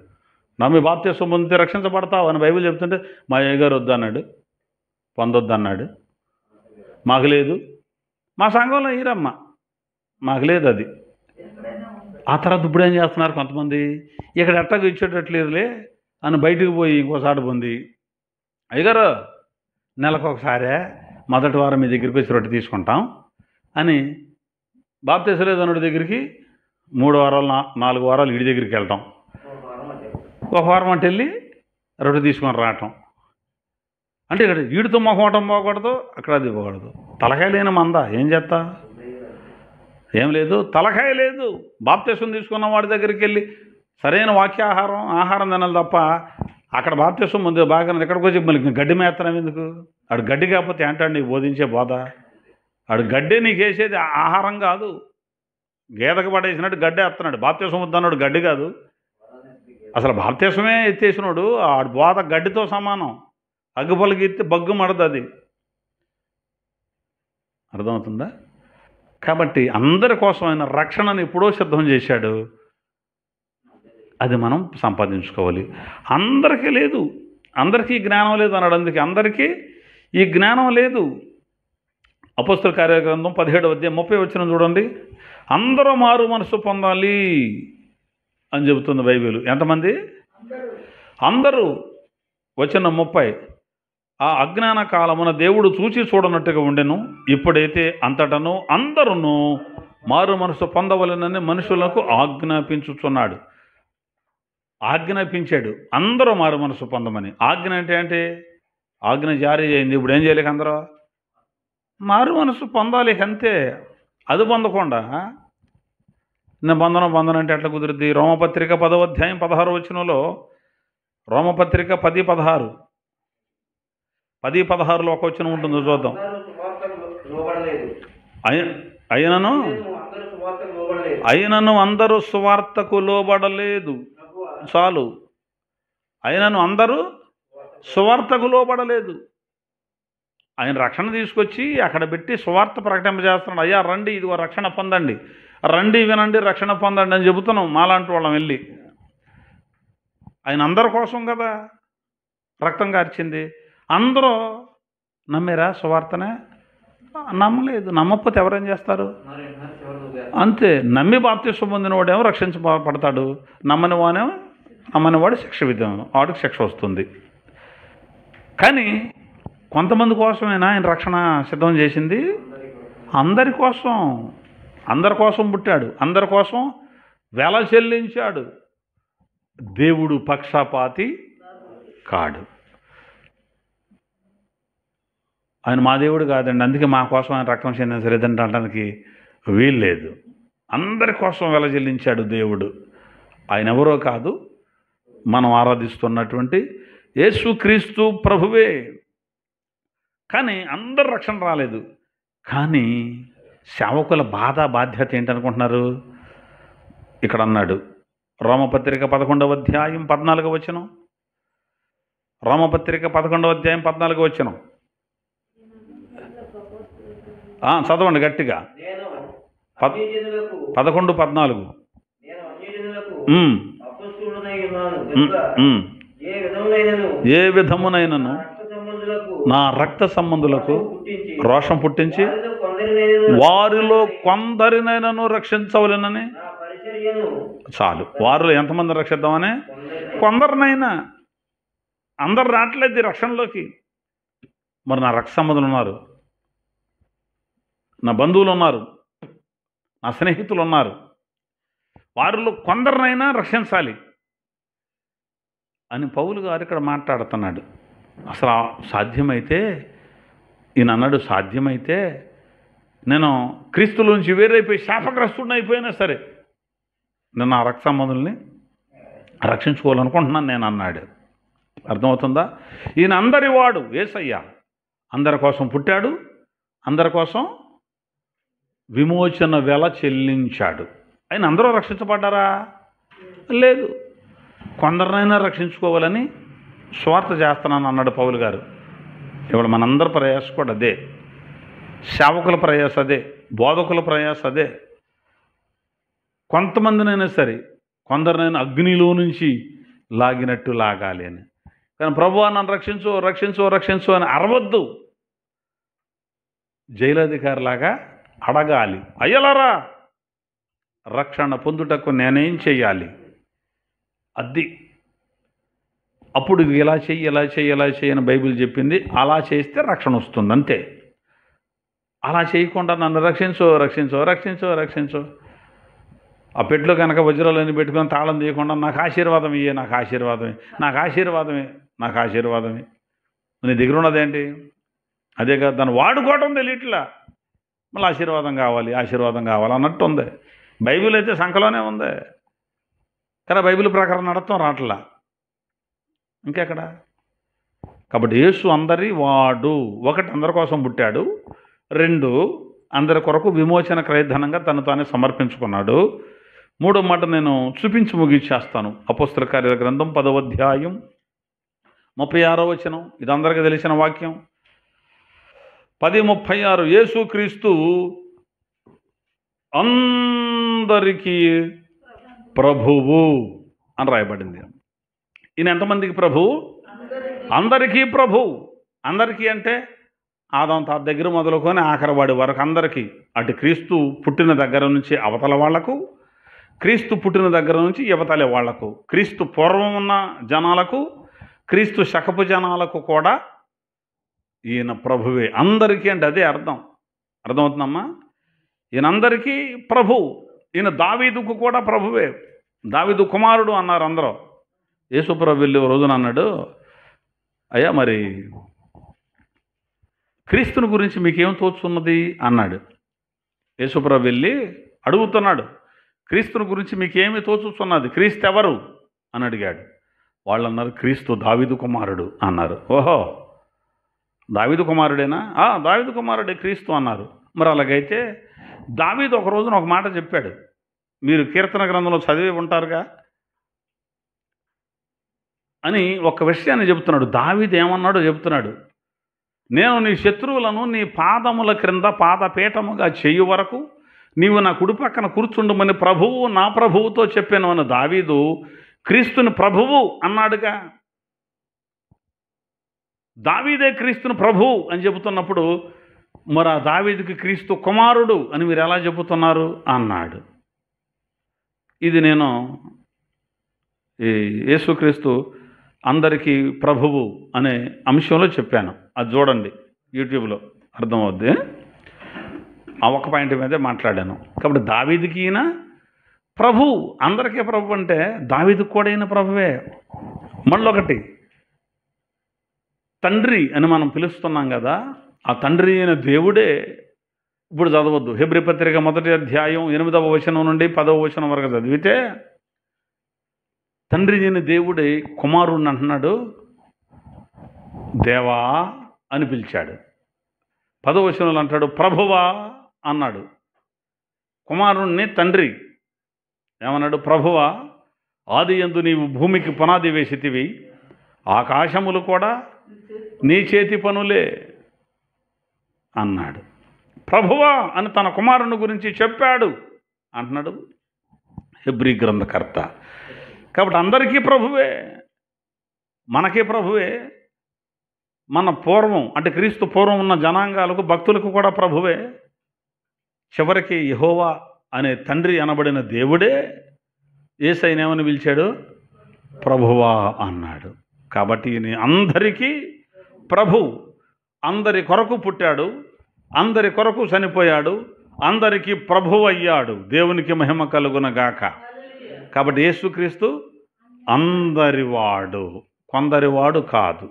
నమ్మి బాప్తిస్మం పొందితే రక్షించబడతావు అని బైబిల్ చెప్తుంటే మా అయ్యగారు వద్దన్నాడు, పొందొద్దన్నాడు, మాకు లేదు, మా సంఘంలో ఈరమ్మ మాకు లేదు అది. ఆ తర్వాత ఇప్పుడు ఏం చేస్తున్నారు కొంతమంది, ఇక్కడ ఎట్టగా ఇచ్చేటట్లేదులే అని బయటకు పోయి ఇంకోసారి పొంది, అయ్యగారు నెలకు ఒకసారే మొదటి వారం మీ దగ్గరికి వచ్చి రొట్టె తీసుకుంటాం అని బాప్తిసం లేదనుడి దగ్గరికి 3 వారాలు 4 వారాలు వీడి దగ్గరికి వెళ్ళటం, ఒక వారం అంటే వెళ్ళి రొట్టె తీసుకొని రావటం. అంటే ఇక్కడ వీడితో మొహమాటం పోకూడదు, అక్కడ అది పోకూడదు. తలకాయ లేని మంద ఏం చేస్తా, ఏం లేదు, తలకాయ లేదు. బాప్తిసం తీసుకున్న వాడి దగ్గరికి వెళ్ళి సరైన ఆహారం తినాలి తప్ప అక్కడ బాప్తిసం ముందు బాగా ఎక్కడికి వచ్చి మళ్ళీ గడ్డి మేత్తనం ఎందుకు? ఆడు గడ్డి కాకపోతే ఏంటండి నీకు బోధించే బోధ? ఆడు గడ్డే నీకు వేసేది ఆహారం కాదు, గేదకు పడేసినట్టు గడ్డే ఎత్తన్నాడు. బాప్తిసం వద్దన్నాడు గడ్డి కాదు, అసలు బాప్తిసమే ఎత్తేసినాడు. ఆడు బోధ గడ్డితో సమానం, అగ్గిపొలకి ఎత్తి బగ్గు మడదు అది. అర్థమవుతుందా? కాబట్టి అందరి కోసం ఆయన రక్షణను ఎప్పుడో సిద్ధం చేశాడు, అది మనం సంపాదించుకోవాలి. అందరికీ లేదు, అందరికీ జ్ఞానం లేదు అన్నాడు. అందుకే అందరికీ ఈ జ్ఞానం లేదు. అపోస్తల కార్యగ్రంథం 17వ అధ్యాయం 30 వచనం చూడండి. అందరూ మారు మనసు పొందాలి అని చెబుతుంది బైబిల్. ఎంతమంది? అందరూ. వచనం 30, ఆ అజ్ఞాన కాలమున దేవుడు చూచి చూడనట్టుగా ఉండెను, ఇప్పుడైతే అంతటను అందరూ మారు మనసు పొందవలెనని మనుషులకు ఆజ్ఞాపించుచున్నాడు. ఆజ్ఞాపించాడు అందరూ మారు మనసు పొందమని. ఆజ్ఞ అంటే ఆజ్ఞ జారీ అయింది, ఇప్పుడు ఏం చేయలేక అందరూ మారు మనసు పొందాలి అంతే. అది పొందకుండా నేను బంధనం అంటే ఎట్లా కుదురుద్ది? రోమపత్రిక 10వ అధ్యాయం 16 వచనంలో, రోమపత్రిక 10:16, 10:16లో ఒక వచనం ఉంటుందో చూద్దాం. అయినను అందరూ సువార్తకు లోబడలేదు. చాలు, అయినను అందరూ సువార్తకు లోబడలేదు. ఆయన రక్షణ తీసుకొచ్చి అక్కడ పెట్టి సువార్త ప్రకటింపజేస్తున్నాడు. అయ్యా రండి, ఇదిగో రక్షణ పొందండి, రండి వినండి, రక్షణ పొందండి అని చెబుతున్నాం మాలాంటి వాళ్ళం వెళ్ళి. ఆయన అందరి కోసం కదా రక్తం కార్చింది. అందరూ నమ్మారా సువార్తనే? నమ్మలేదు. నమ్మకపోతే ఎవరేం చేస్తారు? అంతే. నమ్మి బాప్తిసం పొందిన వాడేమో రక్షించబడతాడు, నమ్మనివాడు శిక్ష విధానం, వాడికి శిక్ష వస్తుంది. కానీ కొంతమంది కోసమేనా ఆయన రక్షణ సిద్ధం చేసింది? అందరి కోసం. అందరి కోసం పుట్టాడు, అందరి కోసం వెల చెల్లించాడు. దేవుడు పక్షపాతి కాడు. ఆయన మా దేవుడు కాదండి, అందుకే మా కోసం ఆయన రక్తం చెందించలేదంటే అనడానికి వీలు లేదు. అందరి కోసం వెల చెల్లించాడు దేవుడు. ఆయన ఎవరో కాదు, మనం ఆరాధిస్తున్నటువంటి యేసుక్రీస్తు ప్రభువే. కానీ అందరు రక్షణ రాలేదు. కానీ సేవకుల బాధ్యత ఏంటనుకుంటున్నారు? ఇక్కడ అన్నాడు, రోమపత్రిక 11వ అధ్యాయం 14వ వచనం. రోమపత్రిక 11వ అధ్యాయం 14వ వచనం చదవండి గట్టిగా. 11:14. ఏ విధమునైనను నా రక్త సంబంధులకు రోషం పుట్టించి వారిలో కొందరినైనాను రక్షించవలెనని. చాలు. వారిలో ఎంతమంది రక్షిద్దామని? కొందరినైనా. అందరు రావట్లేదు రక్షణలోకి. మరి నా రక్త సంబంధులు ఉన్నారు, నా బంధువులు ఉన్నారు, నా స్నేహితులు ఉన్నారు, వారిలో కొందరినైనా రక్షించాలి అని పౌలు గారు ఇక్కడ మాట్లాడుతున్నాడు. అసలు సాధ్యమైతే, ఈయన అన్నాడు, సాధ్యమైతే నేను క్రీస్తులోంచి వేరైపోయి శాపగ్రస్తుడిని అయిపోయినా సరే నేను ఆ రక్త సంబంధుల్ని రక్షించుకోవాలనుకుంటున్నాను నేను అన్నాడు. అర్థమవుతుందా? ఈయన అందరి వాడు యేసయ్య. అందరి కోసం పుట్టాడు, అందరి కోసం విమోచన వెల చెల్లించాడు. ఆయన అందరూ రక్షించబడ్డారా? లేదు. కొందరినైనా రక్షించుకోవాలని స్వార్థ చేస్తున్నాను అన్నాడు పౌలు గారు. ఇవాళ మనందరి ప్రయాస కూడా అదే, సేవకుల ప్రయాస అదే, బోధకుల ప్రయాస అదే. కొంతమందినైనా సరే, కొందరినైనా అగ్నిలో నుంచి లాగినట్టు లాగాలి అని. కానీ ప్రభువా నన్ను రక్షించు రక్షించు రక్షించు అని అరవద్దు, జైలధికారిలాగా అడగాలి. అయ్యలారా రక్షణ పొందుటకు నేనేం చెయ్యాలి? అది అప్పుడు ఇలా చెయ్యి ఇలా చెయ్యి ఇలా చెయ్యని బైబిల్ చెప్పింది. అలా చేస్తే రక్షణ వస్తుంది అంతే. అలా చేయకుండా నన్ను రక్షించు రక్షించు రక్షించు రక్షించు, ఆ పెట్లో కనుక వజ్రాలన్నీ పెట్టుకొని తాళం తీయకుండా నాకు ఆశీర్వాదం ఇయ్యే, నాకు ఆశీర్వాదమే, నాకు ఆశీర్వాదమే, నాకు ఆశీర్వాదమే, నీ దగ్గర ఉన్నదేంటి? అదే కాదు, దాన్ని వాడుకోవటం తెలియట్లా. మళ్ళీ ఆశీర్వాదం కావాలి ఆశీర్వాదం కావాలి అన్నట్టు ఉంది. బైబిల్ అయితే సంఖలోనే ఉంది, కానీ బైబిల్ ప్రకారం నడతాం రావట్లా ఇంకెక్కడ. కాబట్టి యేసు అందరి వాడు. ఒకటి, అందరి కోసం పుట్టాడు. రెండు, అందరి కొరకు విమోచన క్రయధనంగా తను తానే సమర్పించుకున్నాడు. మూడో మాట నేను చూపించి ముగిచ్చేస్తాను. అపోస్తల కార్యాల గ్రంథం 10వ అధ్యాయం 36వ వచనం. ఇది అందరికీ తెలిసిన వాక్యం. 10:36 యేసుక్రీస్తు అందరికీ ప్రభువు అని రాయబడింది. ఈయన ఎంతమందికి ప్రభువు? అందరికీ ప్రభువు. అందరికీ అంటే ఆదాం తాత దగ్గర మొదలుకొని ఆఖరివాడి వరకు అందరికీ. అటు క్రీస్తు పుట్టిన దగ్గర నుంచి అవతల వాళ్లకు, క్రీస్తు పుట్టిన దగ్గర నుంచి యువతలే వాళ్లకు, క్రీస్తు పూర్వం ఉన్న జనాలకు, క్రీస్తు శకపు జనాలకు కూడా ఈయన ప్రభువే. అందరికీ అంటే అదే అర్థమవుతుందమ్మా. ఈయన అందరికీ ప్రభు. ఈయన దావీదుకు కూడా ప్రభువే. దావీదు కుమారుడు అన్నారు అందరూ. యేసుప్రభు వెళ్ళి రోజున అన్నాడు, అయ్యా మరి క్రీస్తుని గురించి మీకేం తోచున్నది అన్నాడు. యేసుప్రభు వెళ్ళి అడుగుతున్నాడు, క్రీస్తుని గురించి మీకేమి తోచుతున్నది, క్రీస్తు ఎవరు అని అడిగాడు. వాళ్ళు అన్నారు, క్రీస్తు దావీదు కుమారుడు అన్నారు. ఓహో, దావీదు కుమారుడేనా? దావీదు కుమారుడే క్రీస్తు అన్నారు. మరి అలాగైతే దావీదు ఒక రోజున ఒక మాట చెప్పాడు. మీరు కీర్తన గ్రంథంలో చదివి ఉంటారుగా అని ఒక విషయాన్ని చెబుతున్నాడు. దావీదు ఏమన్నాడో చెబుతున్నాడు. నేను నీ శత్రువులను నీ పాదముల క్రింద పాదపీఠముగా చేయు వరకు నీవు నా కుడి పక్కన కూర్చుండమని ప్రభువు నా ప్రభువుతో చెప్పాను అని దావీదు క్రీస్తుని ప్రభువు అన్నాడుగా. దావీదే క్రీస్తుని ప్రభువు అని చెబుతున్నప్పుడు మరి ఆ దావీదుకి క్రీస్తు కుమారుడు అని మీరు ఎలా చెబుతున్నారు అన్నాడు. ఇది నేను ఈ యేసుక్రీస్తు అందరికీ ప్రభువు అనే అంశంలో చెప్పాను. అది చూడండి యూట్యూబ్లో, అర్థమవుద్ది. ఆ ఒక్క పాయింట్ మీదే మాట్లాడాను. కాబట్టి దావీదుకి ఈయన ప్రభు, అందరికీ ప్రభు అంటే దావీదుకు కూడా ఈయన ప్రభువే. మళ్ళొకటి, తండ్రి అని మనం పిలుస్తున్నాం కదా, ఆ తండ్రి అయిన దేవుడే. ఇప్పుడు చదవద్దు, హెబ్రీ పత్రిక 1వ అధ్యాయం 8వ వచనం నుండి 10వ వచనం వరకు చదివితే తండ్రి అయిన దేవుడే కుమారుడిని అంటున్నాడు దేవా అని పిలిచాడు. 10వ వచనంలో అంటాడు ప్రభువా అన్నాడు. కుమారుణ్ణి తండ్రి ఏమన్నాడు? ప్రభువా, ఆది యందు నీవు భూమికి పునాది వేసితివి, ఆకాశములు కూడా నీ చేతి పనులే అన్నాడు. ప్రభువా అని తన కుమారుని గురించి చెప్పాడు అంటున్నాడు హెబ్రీ గ్రంథకర్త. కాబట్టి అందరికీ ప్రభువే, మనకే ప్రభువే. మన పూర్వం అంటే క్రీస్తు పూర్వం ఉన్న జనాంగాలకు, భక్తులకు కూడా ప్రభువే. చివరికి యెహోవా అనే తండ్రి అనబడిన దేవుడే యేసయ్యను ఏమని పిలిచాడు? ప్రభువా అన్నాడు. కాబట్టి అందరికీ ప్రభు, అందరి కొరకు పుట్టాడు, అందరి కొరకు చనిపోయాడు, అందరికీ ప్రభువు అయ్యాడు. దేవునికి మహిమ కలుగునగాక. కాబట్టి యేసుక్రీస్తు అందరివాడు, కొందరివాడు కాదు.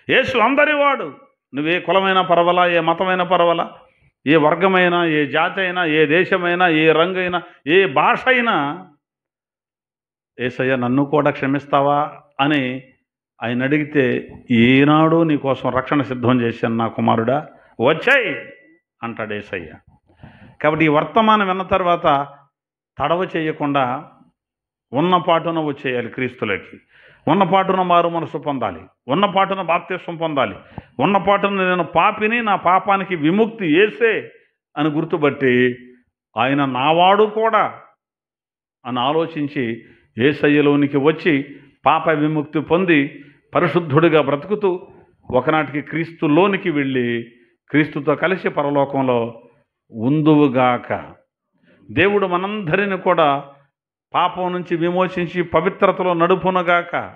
యేసు అందరివాడు. నువ్వే కులమైన పర్వాలా, ఏ మతమైన పర్వాలా, ఏ వర్గమైనా, ఏ జాతి అయినా, ఏ దేశమైనా, ఏ రంగైనా, ఏ భాష అయినా, యేసయ్య నన్ను కూడా క్షమిస్తావా అని ఆయన అడిగితే, ఈనాడు నీ కోసం రక్షణ సిద్ధం చేశాను నా కుమారుడా, వచ్చాయి అంటాడు యేసయ్య. కాబట్టి ఈ వర్తమానం విన్న తర్వాత తడవ చేయకుండా ఉన్న పాటున వచ్చేయాలి క్రీస్తులోకి. ఉన్న పాటున మారు మనసు పొందాలి, ఉన్న పాటున బాప్తిస్వం పొందాలి, ఉన్న పాటున నేను పాపిని, నా పాపానికి విముక్తి యేసే అని గుర్తుపట్టి ఆయన నావాడు కూడా అని ఆలోచించి యేసయ్యలోనికి వచ్చి పాప విముక్తి పొంది పరిశుద్ధుడిగా బ్రతుకుతూ ఒకనాటికి క్రీస్తులోనికి వెళ్ళి క్రీస్తుతో కలిసి పరలోకంలో ఉందువుగాక. దేవుడు మనందరిని కూడా పాపం నుంచి విమోచించి పవిత్రతలో నడుపునుగాక.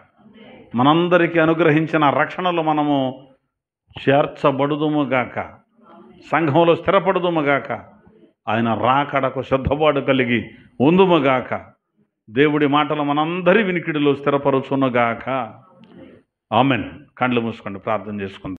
మనందరికీ అనుగ్రహించిన రక్షణలు మనము చేర్చబడుదుముగాక, సంఘంలో స్థిరపడుదుముగాక, ఆయన రాకడకు సిద్ధపాటు కలిగి ఉందుముగాక. దేవుడి మాటలు మనందరి వినికిడిలో స్థిరపరుచునుగాక. ఆమెన్. కళ్ళు మూసుకోండి, ప్రార్థన చేసుకుందాం.